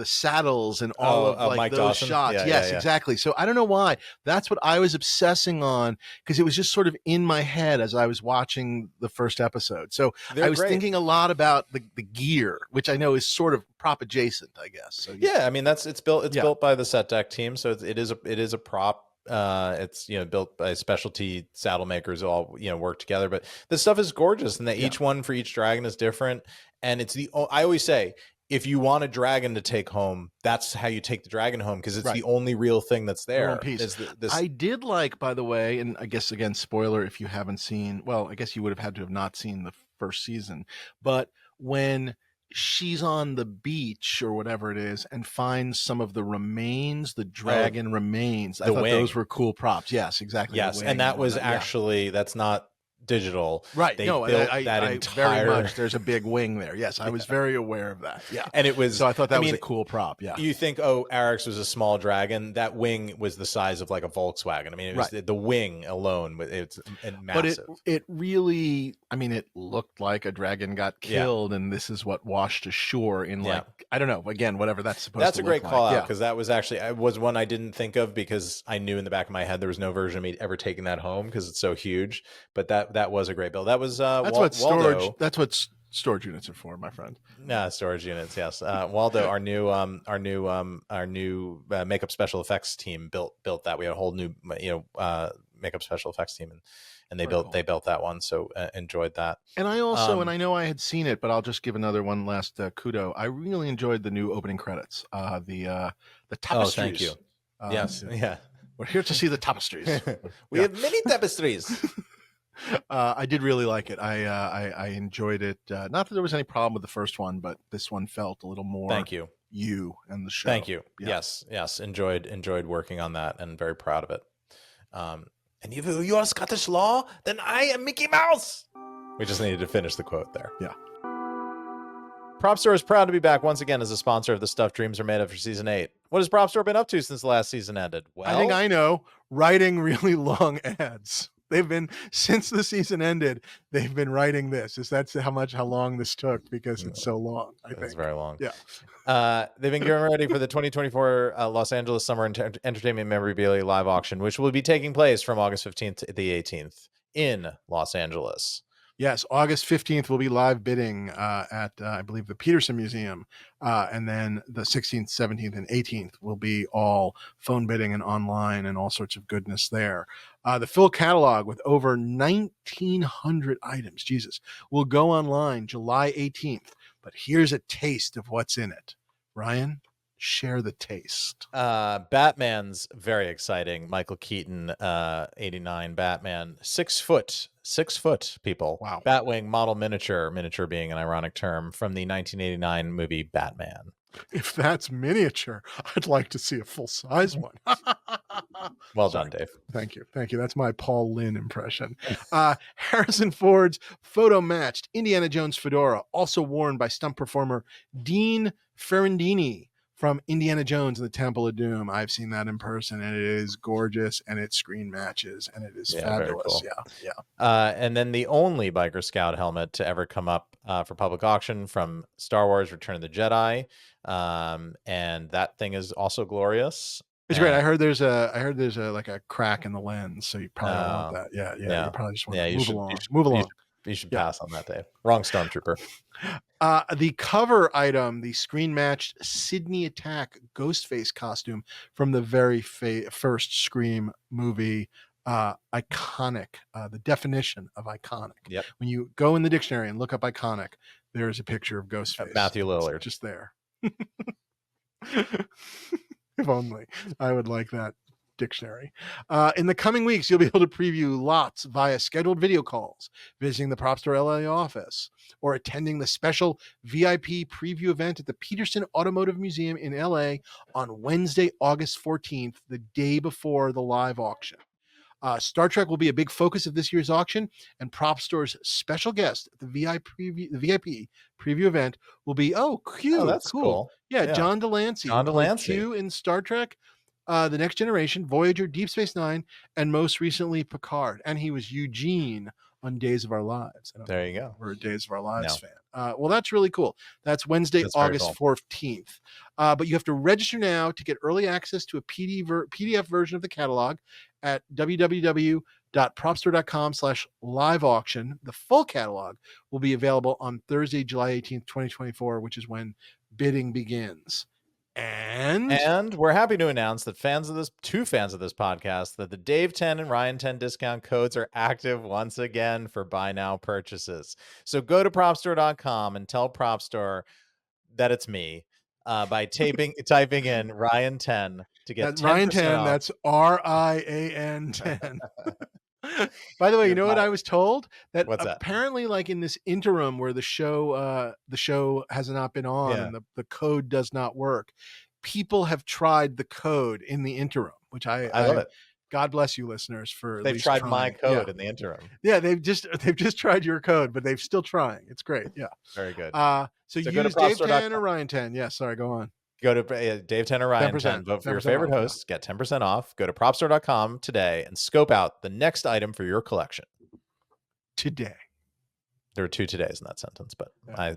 [SPEAKER 2] saddles and all of like
[SPEAKER 1] Mike
[SPEAKER 2] those
[SPEAKER 1] Dawson
[SPEAKER 2] shots. Yes, exactly. So I don't know why. That's what I was obsessing on, because it was just sort of in my head as I was watching the first episode. So I was thinking a lot about the gear, which I know is sort of prop adjacent, I guess. So
[SPEAKER 1] I mean, it's built by the set deck team, so it is a prop It's built by specialty saddle makers, all work together. But this stuff is gorgeous, and that each one for each dragon is different. And it's I always say, if you want a dragon to take home, that's how you take the dragon home, because it's the only real thing that's there.
[SPEAKER 2] Piece. I did like, by the way, and I guess again, spoiler if you haven't seen. Well, I guess you would have had to have not seen the first season, but when she's on the beach or whatever it is and finds some of the remains, the dragon remains. I thought those were cool props. Yes, exactly.
[SPEAKER 1] Yes, and that was actually that's not digital,
[SPEAKER 2] right?
[SPEAKER 1] They
[SPEAKER 2] no,
[SPEAKER 1] built
[SPEAKER 2] I
[SPEAKER 1] entire...
[SPEAKER 2] very much. There's a big wing there. Yes, I was very aware of that. Yeah,
[SPEAKER 1] and it was.
[SPEAKER 2] So I thought that was a cool prop. Yeah,
[SPEAKER 1] you think, Eric's was a small dragon. That wing was the size of like a Volkswagen. I mean, it was the wing alone. It's massive.
[SPEAKER 2] But it really, I mean, it looked like a dragon got killed, and this is what washed ashore in like I don't know. Again, whatever that's supposed.
[SPEAKER 1] That's
[SPEAKER 2] to
[SPEAKER 1] a great
[SPEAKER 2] look
[SPEAKER 1] call
[SPEAKER 2] like.
[SPEAKER 1] out, because that was actually one I didn't think of, because I knew in the back of my head there was no version of me ever taking that home because it's so huge. But that was a great build. That was
[SPEAKER 2] what storage.
[SPEAKER 1] Waldo.
[SPEAKER 2] That's what storage units are for, my friend.
[SPEAKER 1] Yeah, storage units. Yes, Waldo, our new makeup special effects team built that. We had a whole new makeup special effects team, and they built that one. So enjoyed that.
[SPEAKER 2] And I also, and I know I had seen it, but I'll just give another one last kudo. I really enjoyed the new opening credits. The tapestries.
[SPEAKER 1] Oh, thank you. Yes,
[SPEAKER 2] we're here to see the tapestries.
[SPEAKER 1] We have many tapestries.
[SPEAKER 2] I did really like it. I enjoyed it. Not that there was any problem with the first one, but this one felt a little more.
[SPEAKER 1] Thank you.
[SPEAKER 2] You and the show.
[SPEAKER 1] Thank you. Yeah. Yes. Enjoyed working on that, and very proud of it. And if you are Scottish law, then I am Mickey Mouse. We just needed to finish the quote there.
[SPEAKER 2] Yeah.
[SPEAKER 1] Prop Store is proud to be back once again as a sponsor of the Stuff Dreams Are Made Of for Season 8. What has Prop Store been up to since the last season ended? Well,
[SPEAKER 2] I think I know. Writing really long ads. They've been, since the season ended, they've been writing this. That's how long this took, because it's so long. I think
[SPEAKER 1] it's very long.
[SPEAKER 2] Yeah.
[SPEAKER 1] They've been getting ready for the 2024 Los Angeles Summer Entertainment Memorabilia Live Auction, which will be taking place from August 15th to the 18th in Los Angeles.
[SPEAKER 2] Yes, August 15th will be live bidding at, I believe, the Peterson Museum. And then the 16th, 17th, and 18th will be all phone bidding and online and all sorts of goodness there. The full catalog with over 1,900 items, Jesus, will go online July 18th. But here's a taste of what's in it. Ryan, share the taste.
[SPEAKER 1] Batman's very exciting. Michael Keaton, 89 Batman, 6 foot people.
[SPEAKER 2] Wow.
[SPEAKER 1] Batwing model miniature being an ironic term, from the 1989 movie Batman.
[SPEAKER 2] If that's miniature, I'd like to see a full size one.
[SPEAKER 1] Well done, Dave.
[SPEAKER 2] Thank you. That's my Paul Lynn impression. Harrison Ford's photo matched Indiana Jones fedora, also worn by stunt performer Dean Ferrandini from Indiana Jones and the Temple of Doom. I've seen that in person, and it is gorgeous, and it screen matches, and it is fabulous.
[SPEAKER 1] Cool.
[SPEAKER 2] Yeah.
[SPEAKER 1] And then the only Biker Scout helmet to ever come up for public auction, from Star Wars Return of the Jedi. And that thing is also glorious.
[SPEAKER 2] It's great. I heard there's a like a crack in the lens, so you probably don't want that. Yeah. You probably just want to move along.
[SPEAKER 1] You should pass on that, Dave. Wrong Stormtrooper.
[SPEAKER 2] The cover item, the screen matched Sydney Attack Ghostface costume from the very first Scream movie. Iconic. The definition of iconic.
[SPEAKER 1] Yep.
[SPEAKER 2] When you go in the dictionary and look up iconic, there's a picture of Ghostface.
[SPEAKER 1] Matthew Lillard.
[SPEAKER 2] It's just there. If only. I would like that dictionary. In the coming weeks, you'll be able to preview lots via scheduled video calls, visiting the Prop Store LA office, or attending the special VIP preview event at the Peterson Automotive Museum in LA on Wednesday, August 14th, the day before the live auction. Star Trek will be a big focus of this year's auction, and Prop Store's special guest at the VIP preview event will be Q.
[SPEAKER 1] Oh, that's cool.
[SPEAKER 2] Yeah, John Delancey.
[SPEAKER 1] John Delancey.
[SPEAKER 2] Q in Star Trek, The Next Generation, Voyager, Deep Space Nine, and most recently Picard. And he was Eugene on Days of Our Lives.
[SPEAKER 1] There you go.
[SPEAKER 2] We're a Days of Our Lives fan. Well, that's really cool. That's Wednesday, August 14th. But you have to register now to get early access to a PDF version of the catalog at www.propstore.com/live auction. The full catalog will be available on Thursday, July 18th, 2024, which is when bidding begins.
[SPEAKER 1] And we're happy to announce that two fans of this podcast, that the Dave 10 and Ryan 10 discount codes are active once again for buy now purchases. So go to propstore.com and tell PropStore that it's me by typing in Ryan 10 to get 10%
[SPEAKER 2] Ryan 10,
[SPEAKER 1] off.
[SPEAKER 2] that's RIAN 10. By the way, you know what I was told? That apparently, like in this interim where the show has not been on and the code does not work, people have tried the code in the interim, which I
[SPEAKER 1] love it.
[SPEAKER 2] God bless you, listeners, for
[SPEAKER 1] they've tried my code in the interim.
[SPEAKER 2] Yeah, they've just tried your code, but they're still trying. It's great. Yeah,
[SPEAKER 1] very good.
[SPEAKER 2] So use Dave 10 or Ryan 10. Yeah, sorry, go on.
[SPEAKER 1] Go to Dave 10 or Ryan 10. Vote for your favorite hosts. Get 10% off. Go to propstore.com today and scope out the next item for your collection.
[SPEAKER 2] Today.
[SPEAKER 1] There were two todays in that sentence, but I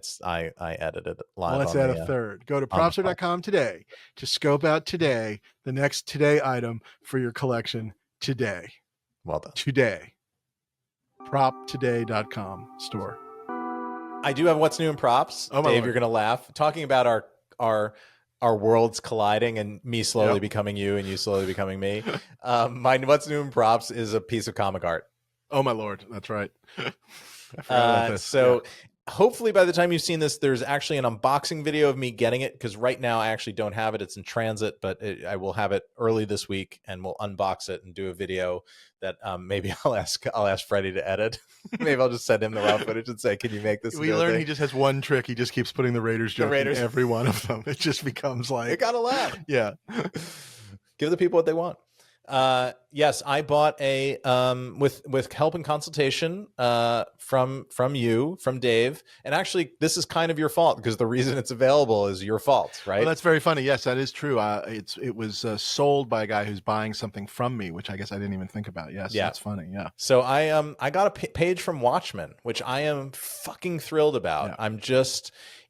[SPEAKER 1] edited it live.
[SPEAKER 2] Well, let's add a third. Go to propstore.com today to scope out today the next today item for your collection today.
[SPEAKER 1] Well done.
[SPEAKER 2] Today. Proptoday.com store.
[SPEAKER 1] I do have what's new in props.
[SPEAKER 2] Oh,
[SPEAKER 1] Dave, you're going to laugh. Talking about our worlds colliding and me slowly becoming you and you slowly becoming me. My what's new in props is a piece of comic art.
[SPEAKER 2] Oh my Lord. That's right.
[SPEAKER 1] Hopefully by the time you've seen this, there's actually an unboxing video of me getting it, because right now I actually don't have it. It's in transit, but I will have it early this week, and we'll unbox it and do a video that maybe I'll ask Freddie to edit. Maybe I'll just send him the raw footage and say, can you make this?
[SPEAKER 2] We learned he just has one trick. He just keeps putting the Raiders joke in every one of them. It just becomes like,
[SPEAKER 1] it got a laugh.
[SPEAKER 2] Yeah.
[SPEAKER 1] Give the people what they want. Yes, I bought a with help and consultation from Dave, and actually this is kind of your fault, because the reason it's available is your fault, right?
[SPEAKER 2] Well, that's very funny. Yes, that is true. It was sold by a guy who's buying something from me, which I guess I didn't even think about. Yes, that's funny. Yeah.
[SPEAKER 1] So I got a page from Watchmen, which I am fucking thrilled about. Yeah.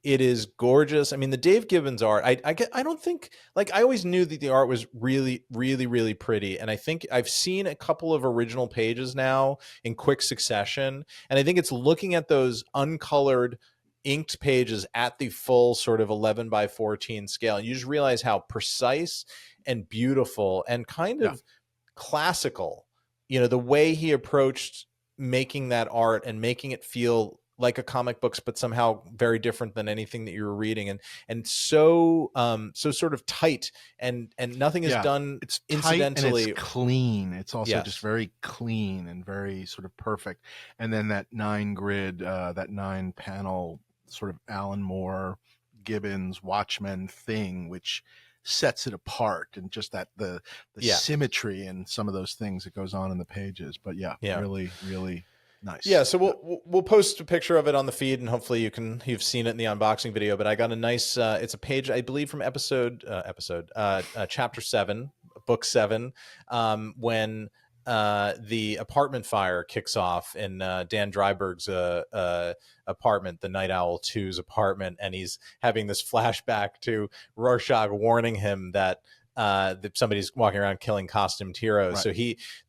[SPEAKER 1] It is gorgeous. I mean, the Dave Gibbons art, I don't think, like, I always knew that the art was really, really, really pretty. And I think I've seen a couple of original pages now in quick succession. And I think it's looking at those uncolored inked pages at the full sort of 11 by 14 scale. And you just realize how precise and beautiful and kind of classical, the way he approached making that art and making it feel like a comic books, but somehow very different than anything that you were reading, and so sort of tight, and nothing is done. It's incidentally,
[SPEAKER 2] and it's clean. It's also just very clean and very sort of perfect. And then that 9 grid, that 9 panel sort of Alan Moore, Gibbons, Watchmen thing, which sets it apart, and just that the symmetry and some of those things that goes on in the pages. But really, really nice.
[SPEAKER 1] Yeah, so we'll post a picture of it on the feed, and hopefully you've seen it in the unboxing video. But I got a nice it's a page, I believe, from chapter 7, book 7, when the apartment fire kicks off in Dan Dryberg's apartment, the Night Owl 2's apartment, and he's having this flashback to Rorschach warning him that somebody's walking around killing costumed heroes. Right. So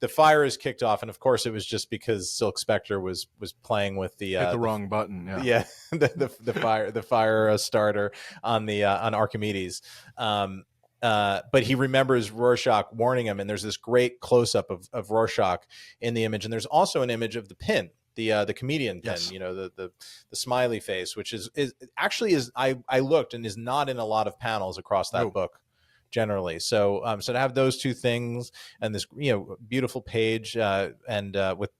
[SPEAKER 1] the fire is kicked off, and of course it was just because Silk Spectre was playing with the
[SPEAKER 2] hit the wrong button.
[SPEAKER 1] the fire starter on Archimedes. But he remembers Rorschach warning him, and there's this great close up of Rorschach in the image, and there's also an image of the pin. The comedian pin, the smiley face, which is actually I looked, and is not in a lot of panels across that book generally. So to have those two things, and this beautiful page, and with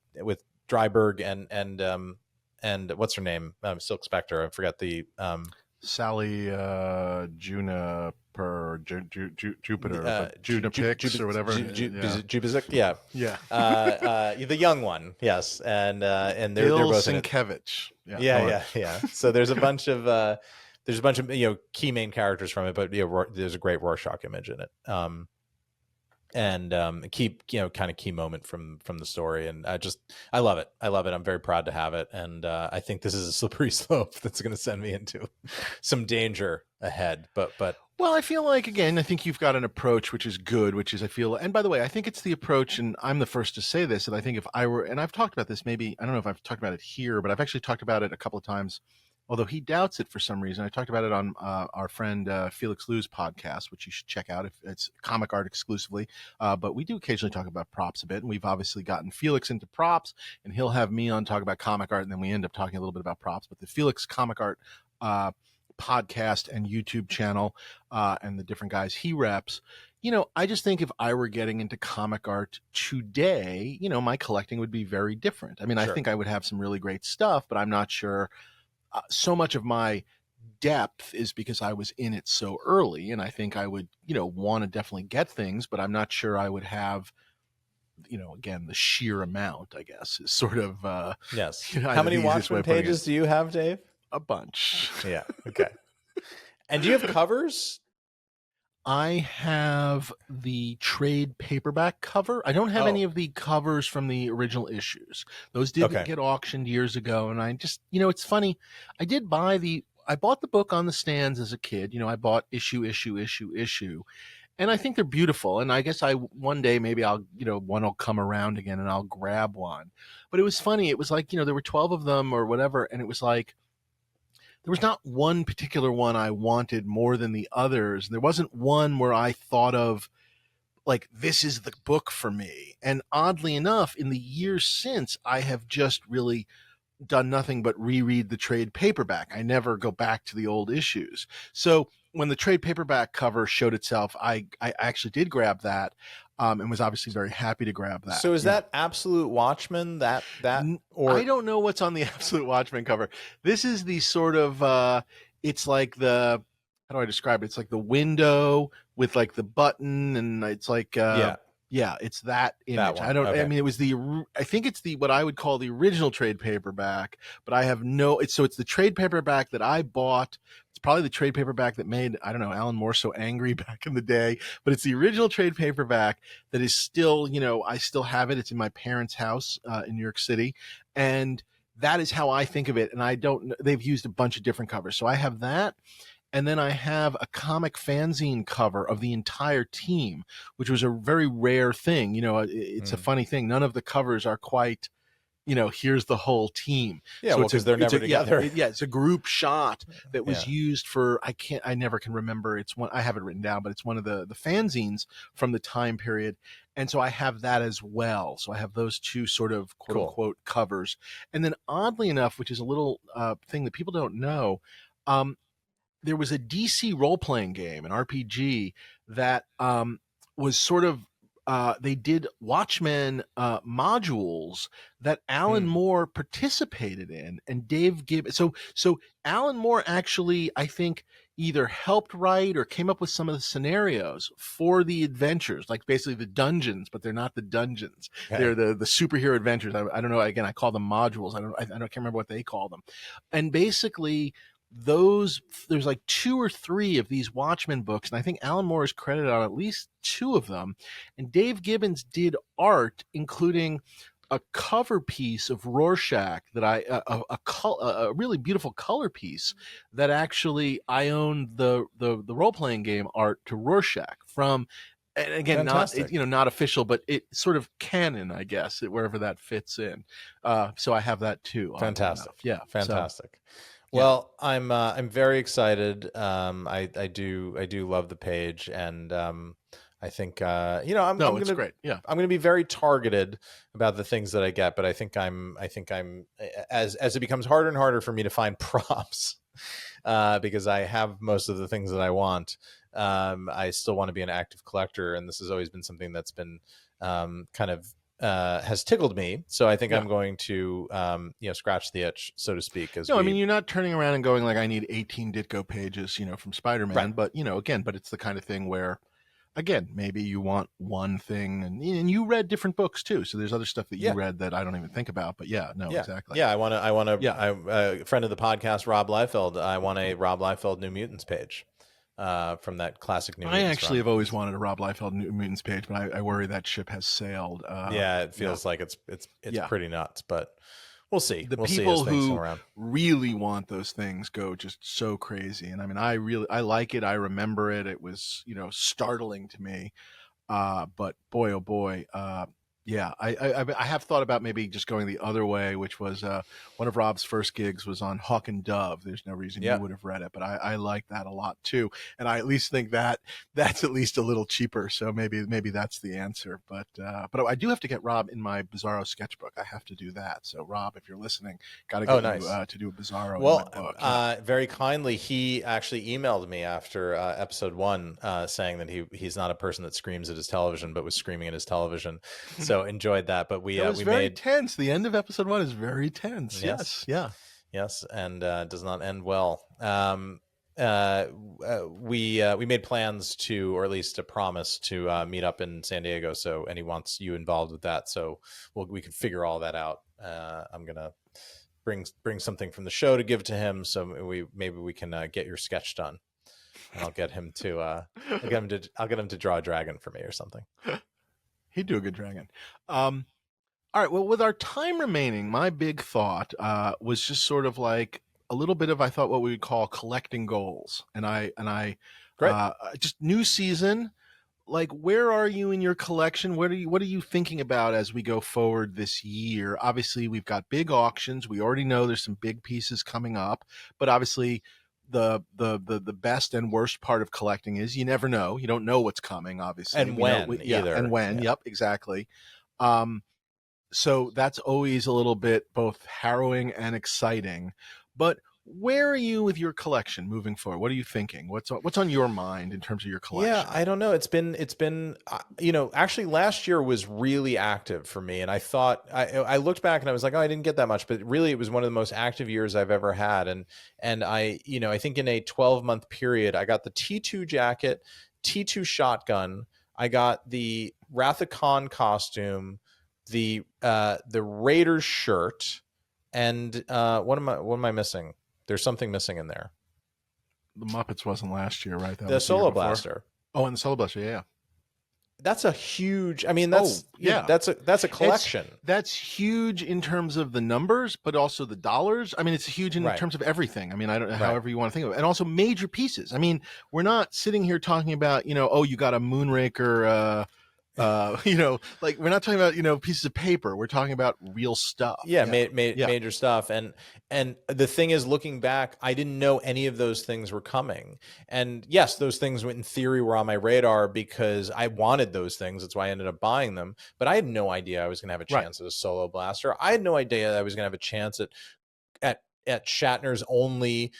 [SPEAKER 1] Dryberg and what's her name, Silk Spectre, I forgot the
[SPEAKER 2] Sally Juniper Junipix or whatever.
[SPEAKER 1] Jubizik, the young one, yes, and they're both
[SPEAKER 2] Sienkiewicz.
[SPEAKER 1] Yeah. So there's a bunch of key main characters from it, but there's a great Rorschach image in it, and a key moment from the story, and I love it. I'm very proud to have it, and I think this is a slippery slope that's going to send me into some danger ahead. But
[SPEAKER 2] well, I feel like, again, I think you've got an approach which is good, which is, I feel, and by the way, I think it's the approach, and I'm the first to say this, that I think if I were, and I've talked about this, maybe I don't know if I've talked about it here, but I've actually talked about it a couple of times although he doubts it for some reason. I talked about it on our friend Felix Liu's podcast, which you should check out if it's comic art exclusively. But we do occasionally talk about props a bit, and we've obviously gotten Felix into props, and he'll have me on talk about comic art, and then we end up talking a little bit about props. But the Felix comic art podcast and YouTube channel and the different guys he reps. I just think if I were getting into comic art today, my collecting would be very different. I mean, I think I would have some really great stuff, but I'm not sure. So much of my depth is because I was in it so early, and I think I would, want to definitely get things, but I'm not sure I would have, again, the sheer amount, I guess, is sort of
[SPEAKER 1] yes. How many Watchmen pages do you have, Dave?
[SPEAKER 2] A bunch.
[SPEAKER 1] Yeah. Okay. And do you have covers?
[SPEAKER 2] I have the trade paperback cover. I don't have any of the covers from the original issues. Those didn't get auctioned years ago. And I just, it's funny. I bought the book on the stands as a kid. I bought issue. And I think they're beautiful. And I guess one day maybe I'll, one will come around again and I'll grab one. But it was funny. It was like, there were 12 of them or whatever. And it was like, there was not one particular one I wanted more than the others. There wasn't one where I thought of like, this is the book for me. And oddly enough, in the years since, I have just really done nothing but reread the trade paperback. I never go back to the old issues. So when the trade paperback cover showed itself, I actually did grab that. And was obviously very happy to grab that.
[SPEAKER 1] So is that Absolute Watchmen? That or
[SPEAKER 2] I don't know what's on the Absolute Watchmen cover. This is the sort of it's like the, how do I describe it? It's like the window with like the button, and it's like it's that image. I mean, it was I think it's what I would call the original trade paperback, but I have it's the trade paperback that I bought. It's probably the trade paperback that made, I don't know, Alan Moore so angry back in the day, but it's the original trade paperback that is still, I still have it. It's in my parents' house in New York City. And that is how I think of it. And they've used a bunch of different covers. So I have that. And then I have a comic fanzine cover of the entire team, which was a very rare thing. It's a funny thing. None of the covers are quite, here's the whole team.
[SPEAKER 1] Yeah, so because they're never together.
[SPEAKER 2] It's a group shot that was used for, I never can remember. It's one, I have it written down, but it's one of the fanzines from the time period. And so I have that as well. So I have those two sort of quote unquote covers. And then oddly enough, which is a little thing that people don't know, there was a DC role-playing game, an RPG, that was sort of, they did Watchmen modules that Alan Moore participated in, and Dave Gibbons. So Alan Moore actually, I think, either helped write or came up with some of the scenarios for the adventures, like basically the dungeons, but they're not the dungeons. Okay. They're the superhero adventures. I don't know. Again, I call them modules. I can't remember what they call them. And basically, there's like 2 or 3 of these Watchmen books, and I think Alan Moore is credited on at least 2 of them. And Dave Gibbons did art, including a cover piece of Rorschach that a really beautiful color piece that actually I own the role playing game art to Rorschach from. And again, not official, but it sort of canon, I guess, wherever that fits in. So I have that too.
[SPEAKER 1] Fantastic.
[SPEAKER 2] Yeah,
[SPEAKER 1] fantastic. Well, I'm very excited. I do love the page, and I think
[SPEAKER 2] it's great. Yeah,
[SPEAKER 1] I'm going to be very targeted about the things that I get, but I think I'm as it becomes harder and harder for me to find props because I have most of the things that I want. I still want to be an active collector, and this has always been something that's been kind of has tickled me. So I think I'm going to, scratch the itch, so to speak.
[SPEAKER 2] I mean, you're not turning around and going like, I need 18 Ditko pages, from Spider-Man, right. But but it's the kind of thing where, again, maybe you want one thing, and you read different books too. So there's other stuff that you read that I don't even think about, but exactly.
[SPEAKER 1] Yeah. I want a friend of the podcast, Rob Liefeld. I want a Rob Liefeld New Mutants page. From that classic New Mutants.
[SPEAKER 2] I actually have always wanted a Rob Liefeld New Mutants page, but I worry that ship has sailed.
[SPEAKER 1] It feels like it's pretty nuts, but we'll see.
[SPEAKER 2] The people who really want those things go just so crazy, and I mean, I like it. I remember it. It was startling to me, but boy, oh boy, Yeah, I have thought about maybe just going the other way, which was one of Rob's first gigs was on Hawk and Dove. There's no reason you
[SPEAKER 1] Yeah.
[SPEAKER 2] would have read it, but I like that a lot too, and I at least think that that's at least a little cheaper. So maybe that's the answer. But I do have to get Rob in my Bizarro sketchbook. I have to do that. So Rob, if you're listening, got to
[SPEAKER 1] Oh,
[SPEAKER 2] get you
[SPEAKER 1] nice.
[SPEAKER 2] to do a Bizarro in my
[SPEAKER 1] Well,
[SPEAKER 2] book. Yeah.
[SPEAKER 1] very kindly, he actually emailed me after episode 1, saying that he's not a person that screams at his television, but was screaming at his television. So enjoyed that. But
[SPEAKER 2] It was
[SPEAKER 1] we
[SPEAKER 2] very
[SPEAKER 1] made
[SPEAKER 2] tense. The end of episode 1 is very tense.
[SPEAKER 1] yes,
[SPEAKER 2] Yes. Yeah.
[SPEAKER 1] yes, and does not end well. We made plans to, or at least a promise to meet up in San Diego. So, and he wants you involved with that. So, we can figure all that out. I'm gonna bring something from the show to give to him. So maybe we can get your sketch done, and I'll get him to I'll get him to draw a dragon for me or something.
[SPEAKER 2] He'd do a good dragon. All right. Well, with our time remaining, my big thought was just sort of like a little bit of, I thought, what we would call collecting goals. And I
[SPEAKER 1] Great.
[SPEAKER 2] just new season. Like, where are you in your collection? What are you thinking about as we go forward this year? Obviously, we've got big auctions. We already know there's some big pieces coming up, but obviously, the best and worst part of collecting is you never know. You don't know what's coming, obviously,
[SPEAKER 1] And when either.
[SPEAKER 2] and when.
[SPEAKER 1] Yeah.
[SPEAKER 2] Yep, exactly. So that's always a little bit both harrowing and exciting. But where are you with your collection moving forward? What are you thinking? What's on your mind in terms of your collection?
[SPEAKER 1] Yeah, I don't know. It's been actually last year was really active for me, and I thought I looked back and I was like, oh, I didn't get that much, but really it was one of the most active years I've ever had, and I think in a 12-month period I got the T2 jacket, T2 shotgun, I got the Wrath of Khan costume, the Raiders shirt, and what am I missing? There's something missing in there.
[SPEAKER 2] The Muppets wasn't last year, right? That
[SPEAKER 1] The
[SPEAKER 2] was the year
[SPEAKER 1] Solo
[SPEAKER 2] before.
[SPEAKER 1] Blaster.
[SPEAKER 2] Oh, and the Solo Blaster, yeah.
[SPEAKER 1] That's a huge. I mean, that's
[SPEAKER 2] yeah.
[SPEAKER 1] that's a collection.
[SPEAKER 2] That's huge in terms of the numbers, but also the dollars. I mean, it's huge in
[SPEAKER 1] Right.
[SPEAKER 2] terms of everything. I mean, I don't know,
[SPEAKER 1] Right.
[SPEAKER 2] however you want to think of it, and also major pieces. I mean, we're not sitting here talking about, oh, you got a Moonraker. Like, we're not talking about pieces of paper. We're talking about real stuff.
[SPEAKER 1] Yeah,
[SPEAKER 2] Yeah.
[SPEAKER 1] major stuff. And the thing is, looking back, I didn't know any of those things were coming. And yes, those things in theory were on my radar because I wanted those things. That's why I ended up buying them. But I had no idea I was going to have a chance at a Solo Blaster. I had no idea I was going to have a chance at Shatner's only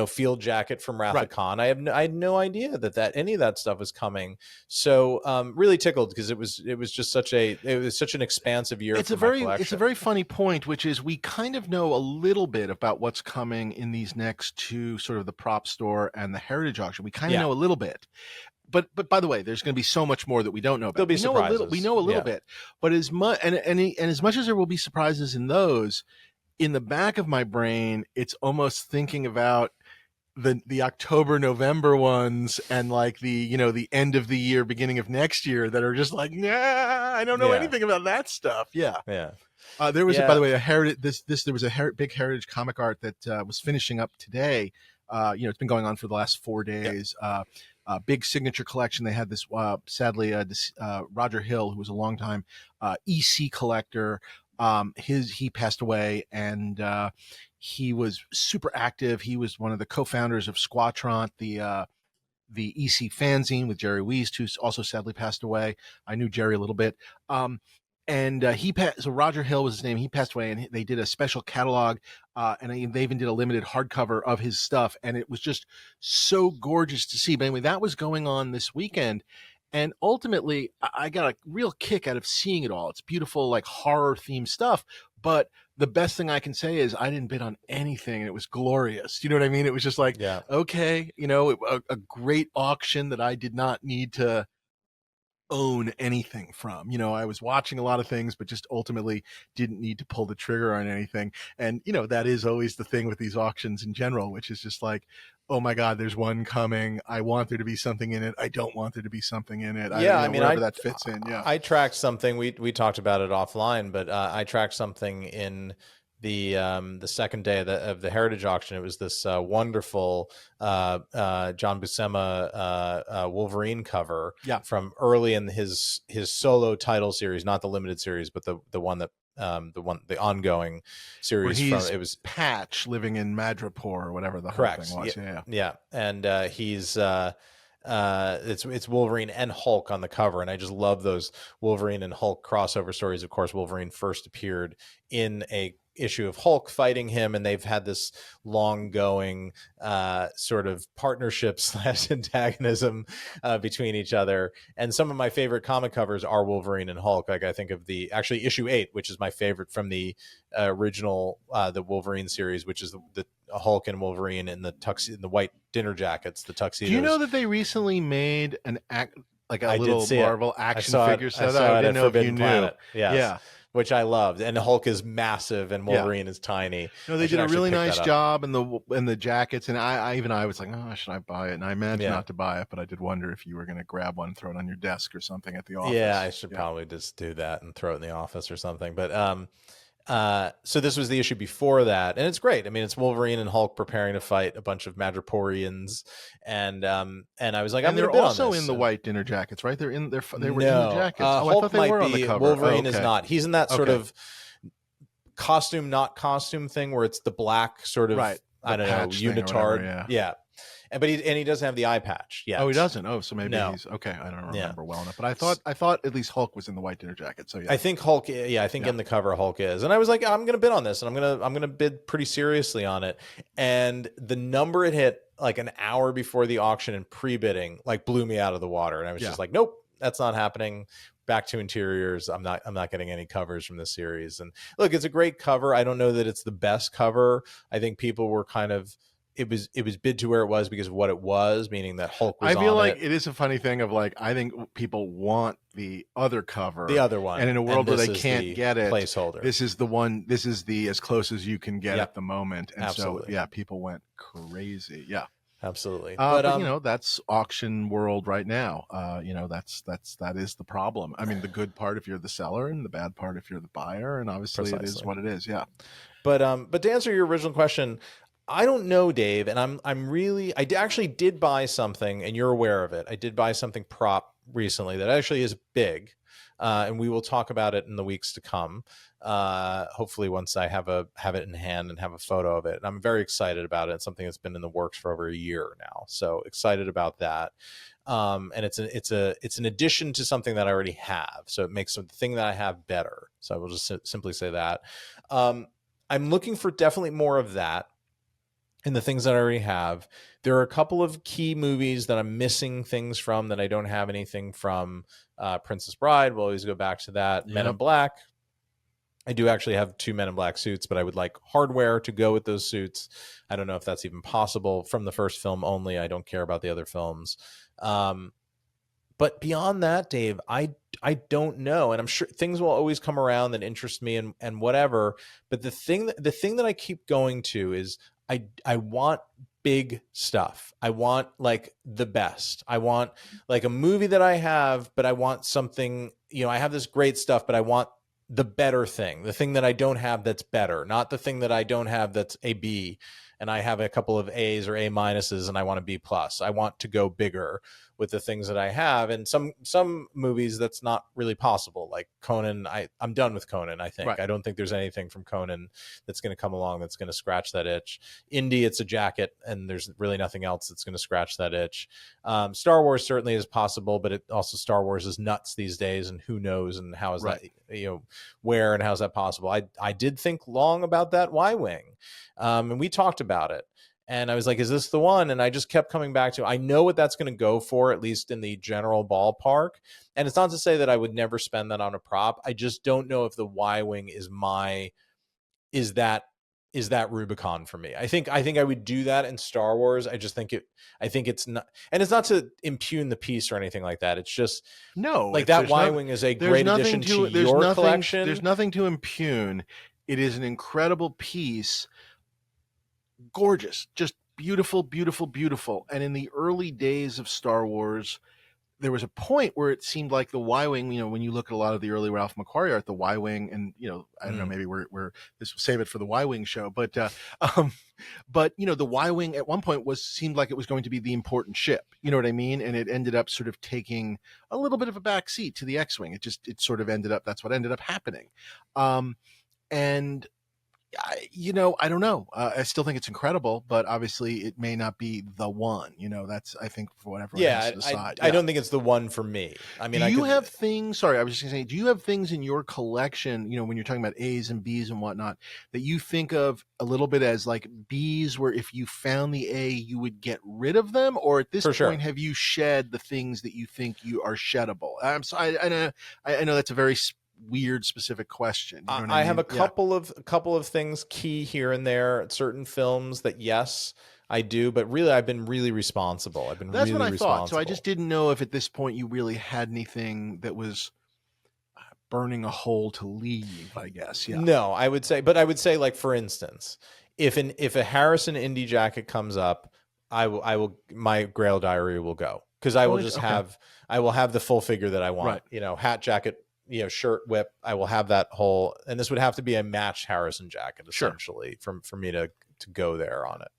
[SPEAKER 1] field jacket from Wrath of Khan. I had no idea that any of that stuff was coming. So really tickled because it was just such an expansive year.
[SPEAKER 2] It's a very funny point, which is we kind of know a little bit about what's coming in these next two, sort of the prop store and the heritage auction. We kind of know a little bit. But by the way, there's going to be so much more that we don't know about.
[SPEAKER 1] There'll be surprises.
[SPEAKER 2] We know a little bit, but as much and as much as there will be surprises in those, in the back of my brain, it's almost thinking about the October, November ones, and like the end of the year, beginning of next year, that are just like, nah, I don't know anything about that stuff. Yeah. There was by the way, there was a big heritage comic art that was finishing up today. It's been going on for the last 4 days. Big signature collection. They had this sadly Roger Hill, who was a longtime EC collector. He passed away, and he was super active. He was one of the co-founders of Squatront, the EC fanzine with Jerry Wiest, who's also sadly passed away. I knew Jerry a little bit. So Roger Hill was his name. He passed away, and they did a special catalog, and they even did a limited hardcover of his stuff, and it was just so gorgeous to see. But anyway, that was going on this weekend. And ultimately, I got a real kick out of seeing it all. It's beautiful, like horror themed stuff. But the best thing I can say is I didn't bid on anything, and it was glorious. You know what I mean? It was just like, okay, a great auction that I did not need to own anything from. I was watching a lot of things, but just ultimately didn't need to pull the trigger on anything. And that is always the thing with these auctions in general, which is just like, oh my God, there's one coming. I want there to be something in it. I don't want there to be something in it. Wherever that fits in. Yeah.
[SPEAKER 1] I tracked something. We talked about it offline, but I tracked something in the second day of the Heritage auction. It was this wonderful John Buscema Wolverine cover
[SPEAKER 2] Yeah.
[SPEAKER 1] from early in his solo title series, not the limited series, but the one that the ongoing
[SPEAKER 2] Where
[SPEAKER 1] series from
[SPEAKER 2] he's
[SPEAKER 1] it was
[SPEAKER 2] Patch living in Madripoor or whatever the whole thing
[SPEAKER 1] correct.
[SPEAKER 2] was. Yeah.
[SPEAKER 1] Yeah. And he's it's Wolverine and Hulk on the cover, and I just love those Wolverine and Hulk crossover stories. Of course, Wolverine first appeared in a issue of Hulk fighting him, and they've had this long going sort of partnership slash antagonism between each other. And some of my favorite comic covers are Wolverine and Hulk. Like I think of the actually issue 8, which is my favorite from the original the Wolverine series, which is the Hulk and Wolverine in the white dinner jackets, the tuxedos.
[SPEAKER 2] Do you know that they recently made like a
[SPEAKER 1] I
[SPEAKER 2] little Marvel action figure
[SPEAKER 1] I
[SPEAKER 2] set?
[SPEAKER 1] saw
[SPEAKER 2] I
[SPEAKER 1] it
[SPEAKER 2] didn't
[SPEAKER 1] at
[SPEAKER 2] know if you
[SPEAKER 1] Forbidden
[SPEAKER 2] knew.
[SPEAKER 1] Planet. Yes.
[SPEAKER 2] Yeah.
[SPEAKER 1] Which I loved, and Hulk is massive, and Wolverine is tiny.
[SPEAKER 2] No, they did a really nice job in the jackets, and I was like, oh, should I buy it? And I managed not to buy it, but I did wonder if you were going to grab one, throw it on your desk or something at the office.
[SPEAKER 1] Yeah, I should probably just do that and throw it in the office or something. But so this was the issue before that, and it's great. I mean, it's Wolverine and Hulk preparing to fight a bunch of Madripoorians, and I was like, I'm
[SPEAKER 2] they're
[SPEAKER 1] gonna bid
[SPEAKER 2] also
[SPEAKER 1] on this.
[SPEAKER 2] in the white dinner jackets, right? They were in the jackets.
[SPEAKER 1] Hulk
[SPEAKER 2] I thought they were on the cover.
[SPEAKER 1] Wolverine is not. He's in that sort of costume, not costume thing where it's the black sort of I don't know unitard. Yeah. But he doesn't have the eye patch yet.
[SPEAKER 2] Oh, he doesn't. Oh, so maybe he's okay. I don't remember well enough, but I thought at least Hulk was in the white dinner jacket. So yeah,
[SPEAKER 1] I think Hulk. Yeah, I think in the cover Hulk is, and I was like, I'm going to bid on this, and I'm gonna bid pretty seriously on it. And the number it hit like an hour before the auction and pre-bidding like blew me out of the water, and I was just like, nope, that's not happening. Back to interiors. I'm not getting any covers from this series. And look, it's a great cover. I don't know that it's the best cover. I think people were kind of. It was bid to where it was because of what it was, meaning that Hulk was on it.
[SPEAKER 2] I feel like it is a funny thing of like, I think people want the other cover.
[SPEAKER 1] The other one.
[SPEAKER 2] And in a world where they can't get it,
[SPEAKER 1] placeholder.
[SPEAKER 2] This is the one, this is the as close as you can get at the moment. And
[SPEAKER 1] absolutely.
[SPEAKER 2] So, people went crazy. Yeah.
[SPEAKER 1] Absolutely.
[SPEAKER 2] But you know, that's auction world right now. You know, that is the problem. I mean, the good part if you're the seller and the bad part if you're the buyer. And obviously it is what it is. Yeah.
[SPEAKER 1] But to answer your original question, I don't know, Dave, and I actually did buy something, and you're aware of it. I did buy something prop recently that actually is big, and we will talk about it in the weeks to come. Hopefully, once I have it in hand and have a photo of it, and I'm very excited about it. It's something that's been in the works for over a year now, so excited about that. And it's an addition to something that I already have, so it makes the thing that I have better. So I will just simply say that. I'm looking for definitely more of that. And the things that I already have, there are a couple of key movies that I'm missing things from that I don't have anything from. Princess Bride, we'll always go back to that. Men in Black. I do actually have 2 Men in Black suits, but I would like hardware to go with those suits. I don't know if that's even possible from the first film only. I don't care about the other films. But beyond that, Dave, I don't know. And I'm sure things will always come around that interest me and whatever. But the thing that I keep going to is I want big stuff. I want like the best. I want like a movie that I have, but I want something, you know, I have this great stuff, but I want the better thing, the thing that I don't have that's better, not the thing that I don't have that's a B and I have a couple of A's or A minuses and I want a B plus. I want to go bigger with the things that I have. And some movies that's not really possible. Like Conan, I'm done with Conan, I think. Right. I don't think there's anything from Conan that's going to come along that's going to scratch that itch. Indy, it's a jacket, and there's really nothing else that's going to scratch that itch. Star Wars certainly is possible, but it also Star Wars is nuts these days, and who knows, and how is that, you know, where and how's that possible? I did think long about that Y-Wing, and we talked about it. And I was like, is this the one? And I just kept coming back to, I know what that's going to go for, at least in the general ballpark. And it's not to say that I would never spend that on a prop. I just don't know if the Y-Wing is that Rubicon for me. I think I would do that in Star Wars. I think it's not, and it's not to impugn the piece or anything like that. It's just like that Y-Wing is a great addition to your collection.
[SPEAKER 2] There's nothing to impugn. It is an incredible piece. Gorgeous, just beautiful, beautiful, beautiful. And in the early days of Star Wars, there was a point where it seemed like the Y-wing, when you look at a lot of the early Ralph McQuarrie art, the Y-wing, and I don't know, maybe we're this will save it for the Y-wing show, but um, the Y-wing at one point seemed like it was going to be the important ship. You know what I mean? And it ended up sort of taking a little bit of a back seat to the X-wing. It sort of ended up, that's what ended up happening. And I don't know. I still think it's incredible, but obviously it may not be the one. That's, I think, for what everyone has to decide.
[SPEAKER 1] I don't think it's the one for me. I mean,
[SPEAKER 2] do you have things? Sorry, I was just going to say, do you have things in your collection? When you're talking about A's and B's and whatnot, that you think of a little bit as like B's, where if you found the A, you would get rid of them, or at this point, have you shed the things that you think you are sheddable? I'm sorry. I know that's a very weird specific question. You know what I mean?
[SPEAKER 1] have a couple of things key here and there, certain films that yes I do, but really I've been really responsible. That's what I thought.
[SPEAKER 2] So I just didn't know if at this point you really had anything that was burning a hole to leave, I guess. Yeah.
[SPEAKER 1] No, I would say like, for instance, if a Harrison Indy jacket comes up, I will my Grail Diary will go, because I will have the full figure that I want.
[SPEAKER 2] Right.
[SPEAKER 1] Hat, jacket, shirt, whip. I will have that whole, and this would have to be a matched Harrison jacket essentially for me to go there on it.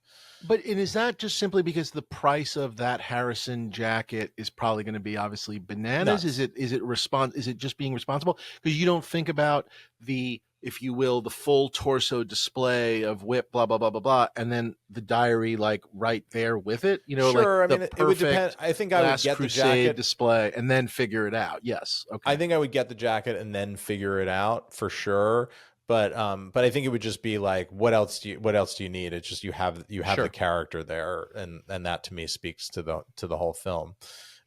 [SPEAKER 2] But is that just simply because the price of that Harrison jacket is probably going to be obviously bananas? Nuts. Is it just being responsible? Because you don't think about the, if you will, the full torso display of whip, blah, blah, blah, blah, blah, and then the diary like right there with it,
[SPEAKER 1] Sure. Like it would depend. I think I would get the jacket
[SPEAKER 2] display and then figure it out. Yes. Okay.
[SPEAKER 1] I think I would get the jacket and then figure it out for sure. But I think it would just be like, what else do you need? It's just you have the character there, and that to me speaks to the whole film,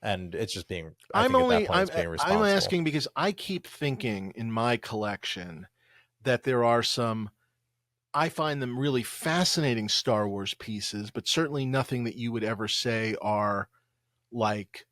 [SPEAKER 1] and it's just being. I'm
[SPEAKER 2] asking because I keep thinking in my collection that there are some, I find them really fascinating Star Wars pieces, but certainly nothing that you would ever say are like,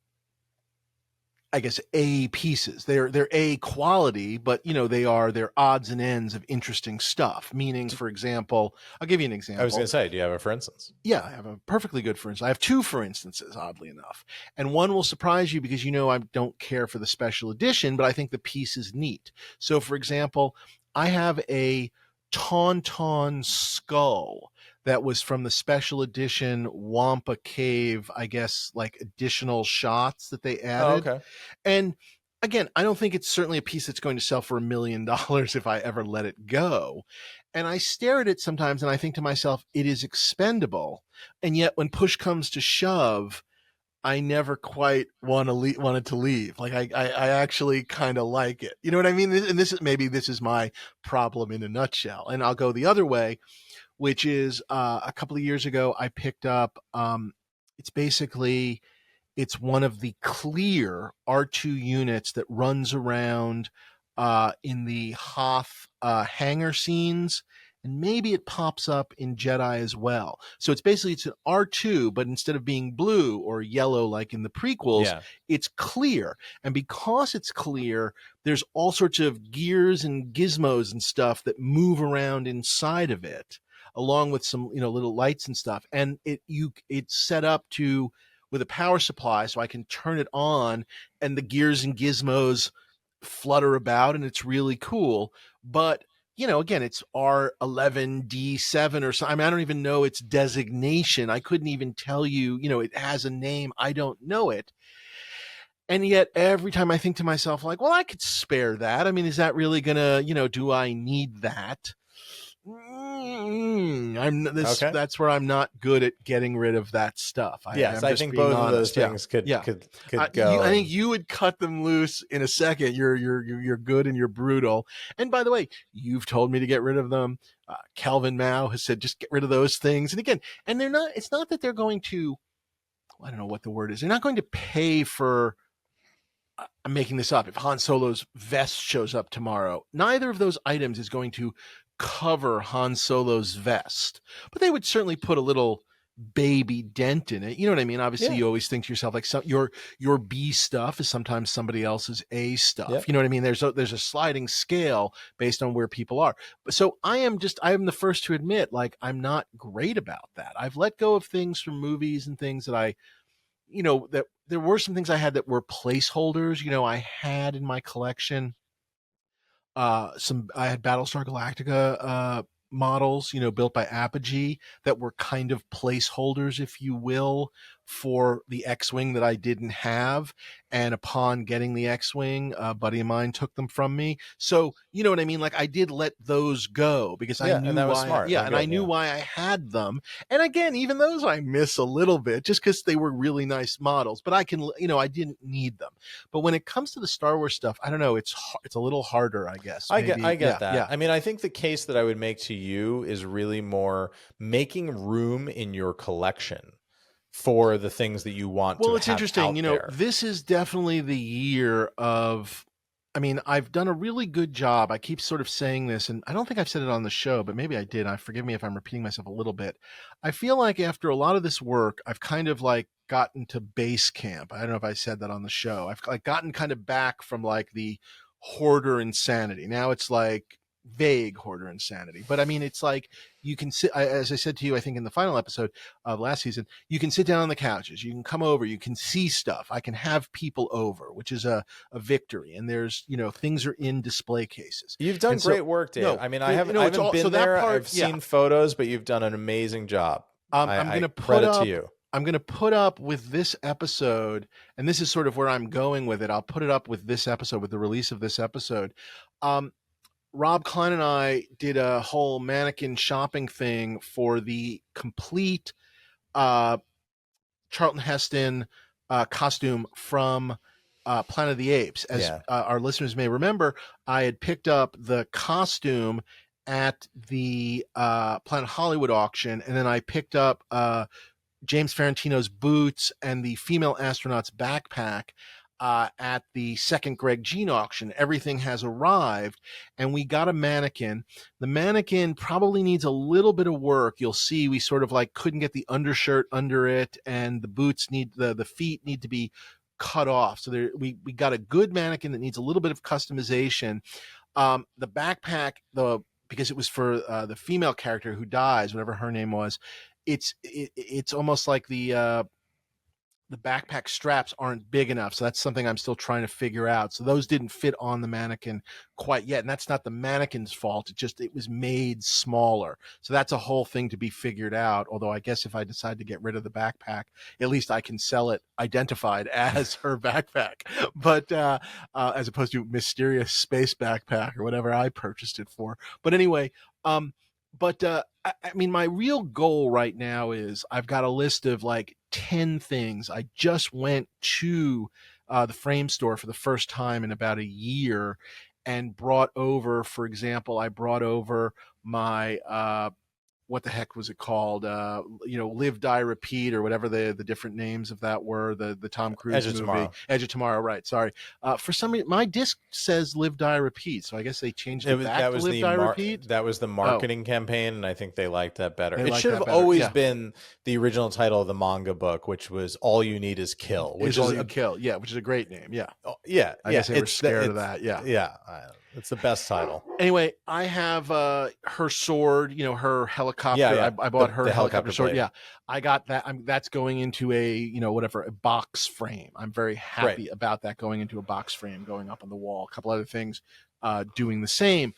[SPEAKER 2] I guess, A pieces. They're A quality, but they're odds and ends of interesting stuff. Meaning, for example, I'll give you an example.
[SPEAKER 1] I was going to say, do you have a for instance?
[SPEAKER 2] Yeah, I have a perfectly good for instance. I have two for instances, oddly enough. And one will surprise you because I don't care for the special edition, but I think the piece is neat. So, for example, I have a Tauntaun skull that was from the special edition Wampa Cave, I guess, like additional shots that they added.
[SPEAKER 1] Oh, okay.
[SPEAKER 2] And again, I don't think it's certainly a piece that's going to sell for $1 million if I ever let it go. And I stare at it sometimes and I think to myself, it is expendable. And yet when push comes to shove, I never quite wanted to leave. Like I actually kind of like it. You know what I mean? And this is my problem in a nutshell. And I'll go the other way, which is a couple of years ago, I picked up, it's one of the clear R2 units that runs around in the Hoth hangar scenes, and maybe it pops up in Jedi as well. So it's an R2, but instead of being blue or yellow like in the prequels, it's clear. And because it's clear, there's all sorts of gears and gizmos and stuff that move around inside of it, along with some little lights and stuff. And it's set up with a power supply, so I can turn it on and the gears and gizmos flutter about, and it's really cool. But again, it's R11D7 or something. I don't even know its designation. I couldn't even tell you, it has a name. I don't know it. And yet every time I think to myself, like, well, I could spare that. I mean, is that really gonna, do I need that? That's where I'm not good at getting rid of that stuff.
[SPEAKER 1] I think both of those things could go.
[SPEAKER 2] I think you would cut them loose in a second. You're good and you're brutal. And by the way, you've told me to get rid of them. Kelvin Mao has said just get rid of those things. And again, and they're not. It's not that they're going to. I don't know what the word is. They're not going to pay for. I'm making this up. If Han Solo's vest shows up tomorrow, neither of those items is going to cover Han Solo's vest, but they would certainly put a little baby dent in it. You know what I mean? Obviously, you always think to yourself, like, your B stuff is sometimes somebody else's A stuff. Yeah. You know what I mean? There's a sliding scale based on where people are. So I am the first to admit, like, I'm not great about that. I've let go of things from movies and things that I that there were some things I had that were placeholders. I had in my collection I had Battlestar Galactica models, built by Apogee that were kind of placeholders, if you will, for the X-Wing that I didn't have. And upon getting the X-Wing, a buddy of mine took them from me. So, you know what I mean? Like, I did let those go because I knew
[SPEAKER 1] and that was
[SPEAKER 2] why,
[SPEAKER 1] smart.
[SPEAKER 2] and I knew why I had them. And again, even those I miss a little bit just because they were really nice models, but I didn't need them. But when it comes to the Star Wars stuff, I don't know. It's a little harder, I guess.
[SPEAKER 1] I get that.
[SPEAKER 2] Yeah.
[SPEAKER 1] I mean, I think the case that I would make to you is really more making room in your collection for the things that you want to have.
[SPEAKER 2] Well, it's interesting.
[SPEAKER 1] There.
[SPEAKER 2] This is definitely the year of, I mean, I've done a really good job. I keep sort of saying this, and I don't think I've said it on the show, but maybe I did. Forgive me if I'm repeating myself a little bit. I feel like after a lot of this work, I've kind of like gotten to base camp. I don't know if I said that on the show. I've like gotten kind of back from like the hoarder insanity. Now it's like vague hoarder insanity. But I mean, it's like you can sit, as I said to you, I think in the final episode of last season, you can sit down on the couches, you can come over, you can see stuff. I can have people over, which is a victory. And there's, things are in display cases.
[SPEAKER 1] You've done great work, Dave. I mean, I haven't been there. I've seen photos, but you've done an amazing job.
[SPEAKER 2] I'm going to put up, to you. I'm going to put up with this episode, and this is sort of where I'm going with it. I'll put it up with this episode, with the release of this episode. Rob Klein and I did a whole mannequin shopping thing for the complete Charlton Heston costume from Planet of the Apes. As our listeners may remember, I had picked up the costume at the Planet Hollywood auction, and then I picked up James Ferrantino's boots and the female astronaut's backpack at the second Greg Jean auction. Everything has arrived, and we got a mannequin. The mannequin probably needs a little bit of work. You'll see we sort of like couldn't get the undershirt under it, and the boots need the feet need to be cut off. So we got a good mannequin that needs a little bit of customization. The backpack, because it was for the female character who dies, whatever her name was, it's almost like the backpack straps aren't big enough. So that's something I'm still trying to figure out. So those didn't fit on the mannequin quite yet. And that's not the mannequin's fault. It was made smaller. So that's a whole thing to be figured out. Although I guess if I decide to get rid of the backpack, at least I can sell it identified as her backpack. But as opposed to mysterious space backpack or whatever I purchased it for. But anyway, I mean, my real goal right now is I've got a list of like 10 things. I just went to the frame store for the first time in about a year and brought over, for example, I brought over my what the heck was it called? Live, Die, Repeat, or whatever the different names of that were. The Tom Cruise
[SPEAKER 1] Edge of
[SPEAKER 2] movie,
[SPEAKER 1] Tomorrow.
[SPEAKER 2] Edge of Tomorrow. Right. Sorry. For some reason, my disc says Live, Die, Repeat, so I guess they changed it back to Live, Die, Repeat.
[SPEAKER 1] That was the marketing campaign, and I think they liked that better.
[SPEAKER 2] It
[SPEAKER 1] should have always been the original title of the manga book, which was All You Need Is Kill.
[SPEAKER 2] Which is All You Kill. Yeah, which is a great name. Yeah.
[SPEAKER 1] Yeah.
[SPEAKER 2] I guess they were scared of that. Yeah.
[SPEAKER 1] Yeah. It's the best title.
[SPEAKER 2] Anyway, I have her sword, her helicopter.
[SPEAKER 1] Yeah.
[SPEAKER 2] I bought her helicopter sword.
[SPEAKER 1] blade.
[SPEAKER 2] Yeah. I got that. That's going into a box frame. I'm very happy about that going into a box frame, going up on the wall. A couple other things doing the same.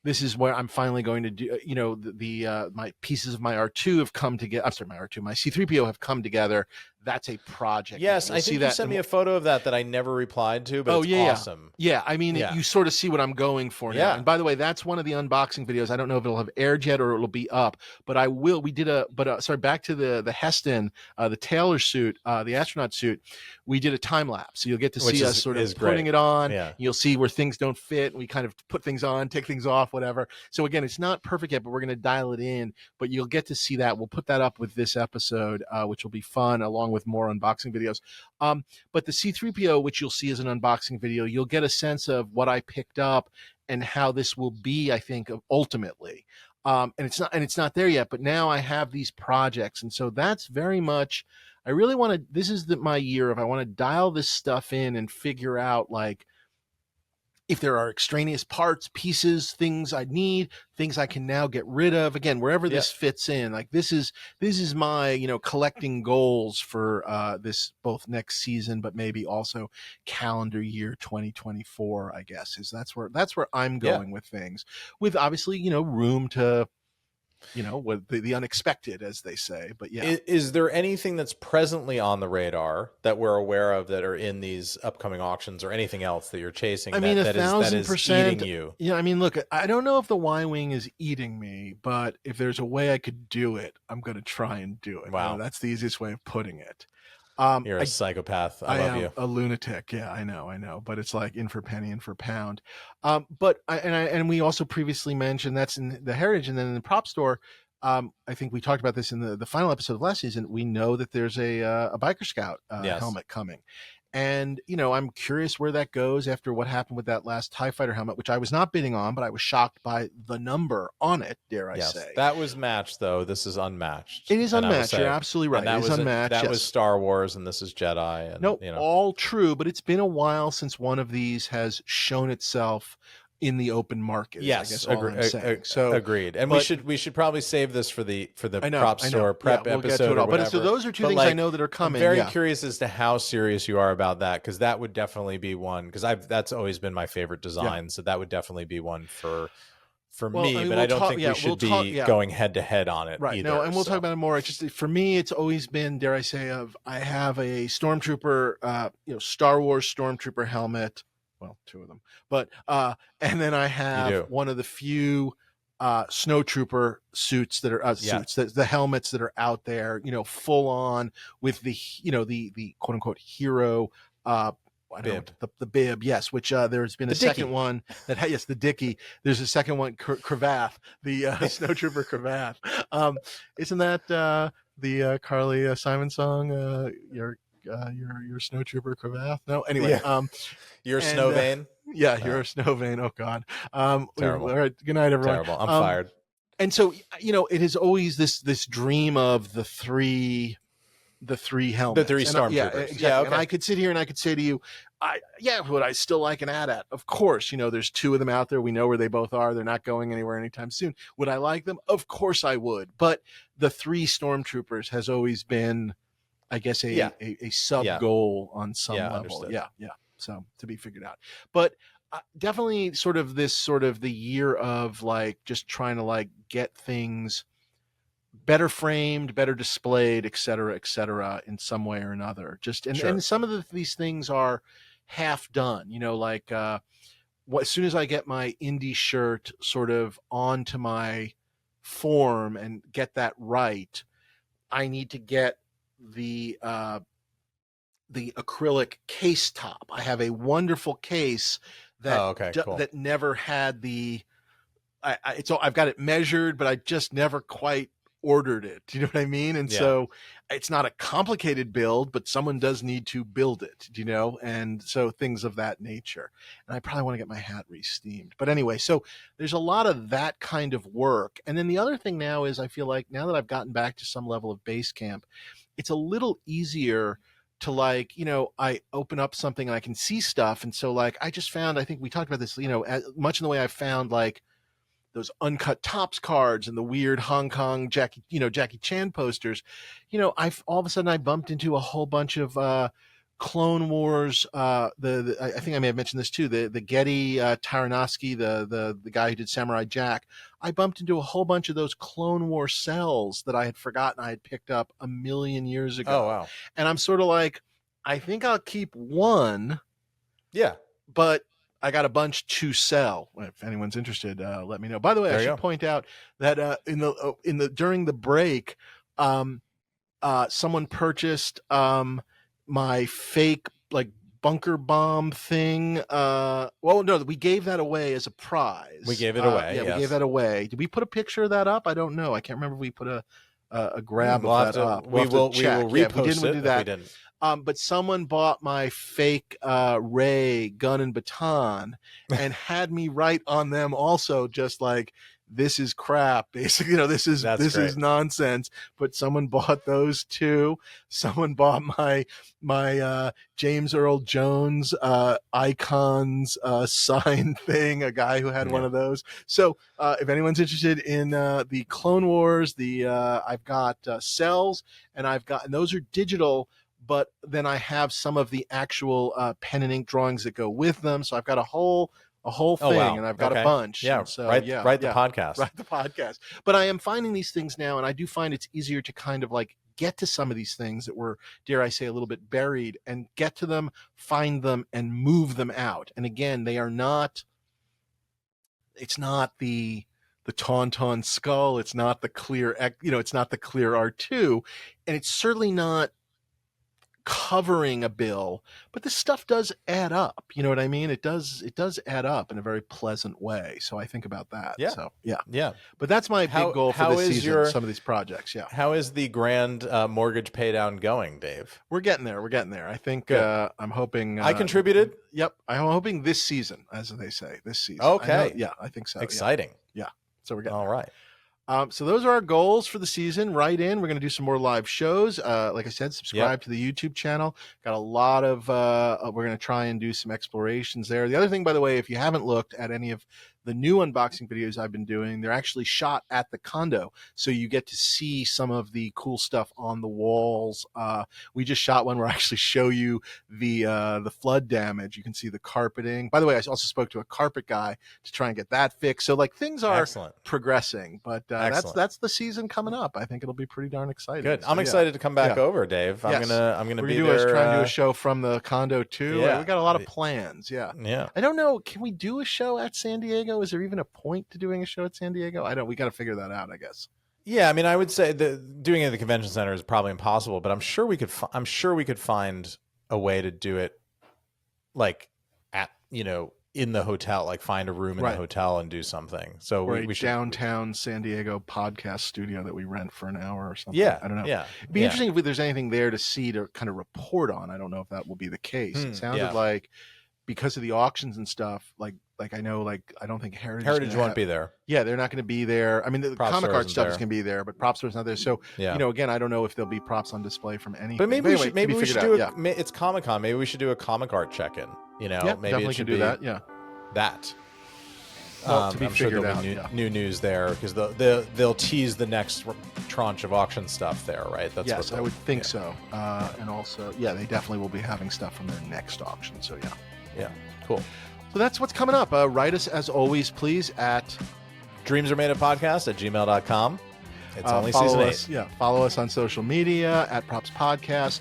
[SPEAKER 2] This is where I'm finally going to do, my pieces of my R2 have come together. I'm sorry, my C3PO have come together. That's a project.
[SPEAKER 1] Yes, I think you sent me a photo of that I never replied to, but it's awesome.
[SPEAKER 2] Yeah, I mean, you sort of see what I'm going for now. And by the way, that's one of the unboxing videos. I don't know if it'll have aired yet or it'll be up, but I will. We did back to the Heston, the Taylor suit, the astronaut suit. We did a time lapse. So you'll get to see us sort of putting it on.
[SPEAKER 1] Yeah.
[SPEAKER 2] You'll see where things don't fit. We kind of put things on, take things off, whatever. So again, it's not perfect yet, but we're going to dial it in, but you'll get to see that. We'll put that up with this episode, which will be fun, along with more unboxing videos. But the C3PO, which you'll see as an unboxing video, you'll get a sense of what I picked up and how this will be, I think, ultimately. And it's not there yet, but now I have these projects. And so that's very much, I really want to, this is my year of, I want to dial this stuff in and figure out, like, if there are extraneous parts, pieces, things I need, things I can now get rid of, again, wherever this fits in, like this is my, you know, collecting goals for this both next season, but maybe also calendar year 2024, I guess, is that's where I'm going with things, with obviously, you know, room to, you know, with the unexpected, as they say. But yeah.
[SPEAKER 1] Is there anything that's presently on the radar that we're aware of that are in these upcoming auctions, or anything else that you're chasing?
[SPEAKER 2] I mean,
[SPEAKER 1] that is
[SPEAKER 2] 1,000%
[SPEAKER 1] eating you?
[SPEAKER 2] Yeah, I mean, look, I don't know if the Y-wing is eating me, but if there's a way I could do it, I'm going to try and do it.
[SPEAKER 1] Wow.
[SPEAKER 2] You know, that's the easiest way of putting it.
[SPEAKER 1] You're a psychopath. I love you.
[SPEAKER 2] A lunatic. Yeah, I know. But it's like in for penny, in for pound. But we also previously mentioned that's in the Heritage, and then in the prop store. I think we talked about this in the final episode of last season. We know that there's a Biker Scout helmet coming. And, you know, I'm curious where that goes after what happened with that last TIE Fighter helmet, which I was not bidding on, but I was shocked by the number on it, dare I say.
[SPEAKER 1] That was matched, though. This is unmatched.
[SPEAKER 2] It is unmatched. You're absolutely right. It is unmatched.
[SPEAKER 1] That was Star Wars, and this is Jedi. And,
[SPEAKER 2] no,
[SPEAKER 1] you know.
[SPEAKER 2] All true, but it's been a while since one of these has shown itself in the open market.
[SPEAKER 1] Yes,
[SPEAKER 2] I guess all I'm saying. So
[SPEAKER 1] agreed. And we should probably save this for the prop store prep
[SPEAKER 2] we'll
[SPEAKER 1] episode.
[SPEAKER 2] Get to it all.
[SPEAKER 1] Or whatever.
[SPEAKER 2] But so those are two things I know that are coming.
[SPEAKER 1] I'm very curious as to how serious you are about that, because that would definitely be one. Because that's always been my favorite design, so that would definitely be one for me. I mean, but I don't think we should be going head to head on it.
[SPEAKER 2] Right.
[SPEAKER 1] Either,
[SPEAKER 2] no, and we'll talk about it more. It's just, for me, it's always been, dare I say, I have a Stormtrooper, Star Wars Stormtrooper helmet. Well, two of them, but and then I have one of the few snowtrooper suits that are the helmets that are out there, you know, full on with the, you know, the quote unquote hero
[SPEAKER 1] bib.
[SPEAKER 2] The bib, yes, which there's been a second one that yes, the Dickie. There's a second one, Cravath, the snowtrooper Cravath. Isn't that the Carly Simon song? Your snowtrooper Cravath? No, anyway.
[SPEAKER 1] You're Snowvane.
[SPEAKER 2] You're a Snowvane. Oh God.
[SPEAKER 1] Terrible.
[SPEAKER 2] All right. Good night, everyone.
[SPEAKER 1] Terrible. I'm fired.
[SPEAKER 2] And so, you know, it is always this dream of the three helmets,
[SPEAKER 1] the three stormtroopers.
[SPEAKER 2] Yeah, exactly.
[SPEAKER 1] Yeah, okay.
[SPEAKER 2] And I could sit here and I could say to you, would I still like an AT-AT? Of course. You know, there's two of them out there. We know where they both are. They're not going anywhere anytime soon. Would I like them? Of course I would. But the three stormtroopers has always been, I guess, a sub goal on some level.
[SPEAKER 1] Understood.
[SPEAKER 2] Yeah. So to be figured out, but definitely the year of like just trying to like get things better framed, better displayed, et cetera, in some way or another. And some of these things are half done, you know, like as soon as I get my indie shirt sort of onto my form and get that right, I need to get the acrylic case top. I have a wonderful case that that never had I've got it measured, but I just never quite ordered it. Do you know what I mean? And so it's not a complicated build, but someone does need to build it, you know? And so things of that nature. And I probably want to get my hat re-steamed. But anyway, so there's a lot of that kind of work. And then the other thing now is I feel like now that I've gotten back to some level of base camp, it's a little easier to like, you know, I open up something and I can see stuff. And so like, I just found, I think we talked about this, you know, as much in the way I found like those uncut Topps cards and the weird Hong Kong Jackie Chan posters, you know, all of a sudden I bumped into a whole bunch of Clone Wars. I think I may have mentioned this too. The Getty Taranovsky, the guy who did Samurai Jack. I bumped into a whole bunch of those Clone War cells that I had forgotten I had picked up a million years ago.
[SPEAKER 1] Oh wow!
[SPEAKER 2] And I'm sort of like, I think I'll keep one.
[SPEAKER 1] Yeah,
[SPEAKER 2] but I got a bunch to sell. If anyone's interested, let me know. By the way, I should point out that during the break, someone purchased my fake like bunker bomb thing. Well, no, we gave that away as a prize.
[SPEAKER 1] We gave it away.
[SPEAKER 2] We gave that away. Did we put a picture of that up? I don't know. I can't remember if we put a grab of that up.
[SPEAKER 1] We will repost it.
[SPEAKER 2] We didn't. But someone bought my fake Ray gun and baton and had me write on them also just like this is crap. Basically, this is nonsense. But someone bought those too. Someone bought my James Earl Jones icons sign thing. A guy who had one of those. So if anyone's interested in the Clone Wars, I've got cells, and those are digital. But then I have some of the actual pen and ink drawings that go with them. So I've got a whole thing, and I've got a bunch.
[SPEAKER 1] Yeah,
[SPEAKER 2] so,
[SPEAKER 1] write the podcast.
[SPEAKER 2] Write the podcast. But I am finding these things now, and I do find it's easier to kind of like get to some of these things that were, dare I say, a little bit buried, and get to them, find them, and move them out. And again, they are not. It's not the Tauntaun skull. It's not the clear. It's not the clear R2, and it's certainly not covering a bill, but this stuff does add up. You know what I mean? It does add up in a very pleasant way. So I think about that.
[SPEAKER 1] Yeah.
[SPEAKER 2] So yeah. But that's my big goal for this season. Some of these projects. Yeah.
[SPEAKER 1] How is the grand mortgage pay down going, Dave?
[SPEAKER 2] We're getting there. I think I'm hoping.
[SPEAKER 1] I contributed.
[SPEAKER 2] Yep. I'm hoping this season, as they say, this season.
[SPEAKER 1] Okay.
[SPEAKER 2] I think so.
[SPEAKER 1] Exciting.
[SPEAKER 2] Yeah. So we're getting
[SPEAKER 1] all right.
[SPEAKER 2] So those are our goals for the season. Write in. We're going to do some more live shows. Like I said, subscribe to the YouTube channel. Got a lot of, we're going to try and do some explorations there. The other thing, by the way, if you haven't looked at any of the new unboxing videos I've been doing, they're actually shot at the condo. So you get to see some of the cool stuff on the walls. We just shot one where I actually show you the flood damage. You can see the carpeting. By the way, I also spoke to a carpet guy to try and get that fixed. So like things are progressing, but that's the season coming up. I think it'll be pretty darn exciting.
[SPEAKER 1] Good. So, I'm excited to come back over, Dave.
[SPEAKER 2] Yes.
[SPEAKER 1] I'm gonna be there.
[SPEAKER 2] Try and do a show from the condo too.
[SPEAKER 1] Yeah.
[SPEAKER 2] We got a lot of plans. Yeah. I don't know. Can we do a show at San Diego? Is there even a point to doing a show at San Diego? We got to figure that out, I guess.
[SPEAKER 1] Yeah, I mean, I would say doing it at the convention center is probably impossible, but I'm sure we could find a way to do it, like at in the hotel, like find a room in the hotel and do something. So we should
[SPEAKER 2] downtown San Diego podcast studio that we rent for an hour or something.
[SPEAKER 1] Yeah,
[SPEAKER 2] I don't know.
[SPEAKER 1] Yeah,
[SPEAKER 2] it'd be interesting if there's anything there to see to kind of report on. I don't know if that will be the case. It sounded like because of the auctions and stuff, like I know, like I don't think Heritage
[SPEAKER 1] won't be there.
[SPEAKER 2] Yeah, they're not going to be there. I mean, the comic art stuff is going to be there, but Prop Store's not there. So again, I don't know if there'll be props on display from anything.
[SPEAKER 1] But maybe we should do it's Comic-Con. Maybe we should do a comic art check-in. Maybe
[SPEAKER 2] definitely
[SPEAKER 1] it should
[SPEAKER 2] do that. Yeah,
[SPEAKER 1] that.
[SPEAKER 2] Well, to be
[SPEAKER 1] I'm sure
[SPEAKER 2] figured
[SPEAKER 1] there'll be new news there because they'll tease the next tranche of auction stuff there, right?
[SPEAKER 2] Yes, I would think so. And also, they definitely will be having stuff from their next auction. So
[SPEAKER 1] yeah, cool.
[SPEAKER 2] So that's what's coming up. Write us, as always, please, at
[SPEAKER 1] dreamsaremadeofpodcast@gmail.com. It's only season 8.
[SPEAKER 2] Follow us on social media at Props Podcast.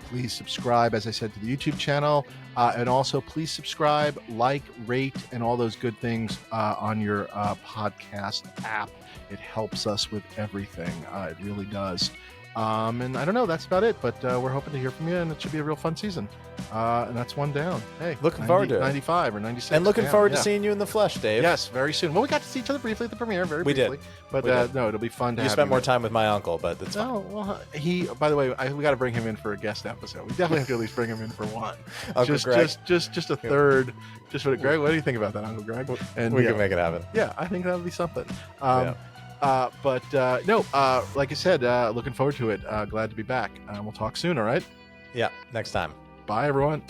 [SPEAKER 2] Please subscribe, as I said, to the YouTube channel. And also, please subscribe, like, rate, and all those good things on your podcast app. It helps us with everything. It really does. And I don't know, that's about it, but we're hoping to hear from you, and it should be a real fun season. And that's one down. Hey,
[SPEAKER 1] looking forward to it.
[SPEAKER 2] 95 or 96.
[SPEAKER 1] And looking forward to seeing you in the flesh, Dave.
[SPEAKER 2] Yes, very soon. Well, we got to see each other briefly at the premiere, very briefly.
[SPEAKER 1] We
[SPEAKER 2] did. But no, it'll be fun to have you.
[SPEAKER 1] Spent more time with my uncle, but that's fine.
[SPEAKER 2] Well, by the way, we got to bring him in for a guest episode. We definitely have to at least bring him in for one.
[SPEAKER 1] Uncle Greg.
[SPEAKER 2] Just a third. Greg, what do you think about that, Uncle Greg? And
[SPEAKER 1] we can make it happen.
[SPEAKER 2] Yeah, I think that'll be something. But like I said, looking forward to it. Glad to be back. We'll talk soon, all right?
[SPEAKER 1] Yeah, next time.
[SPEAKER 2] Bye, everyone.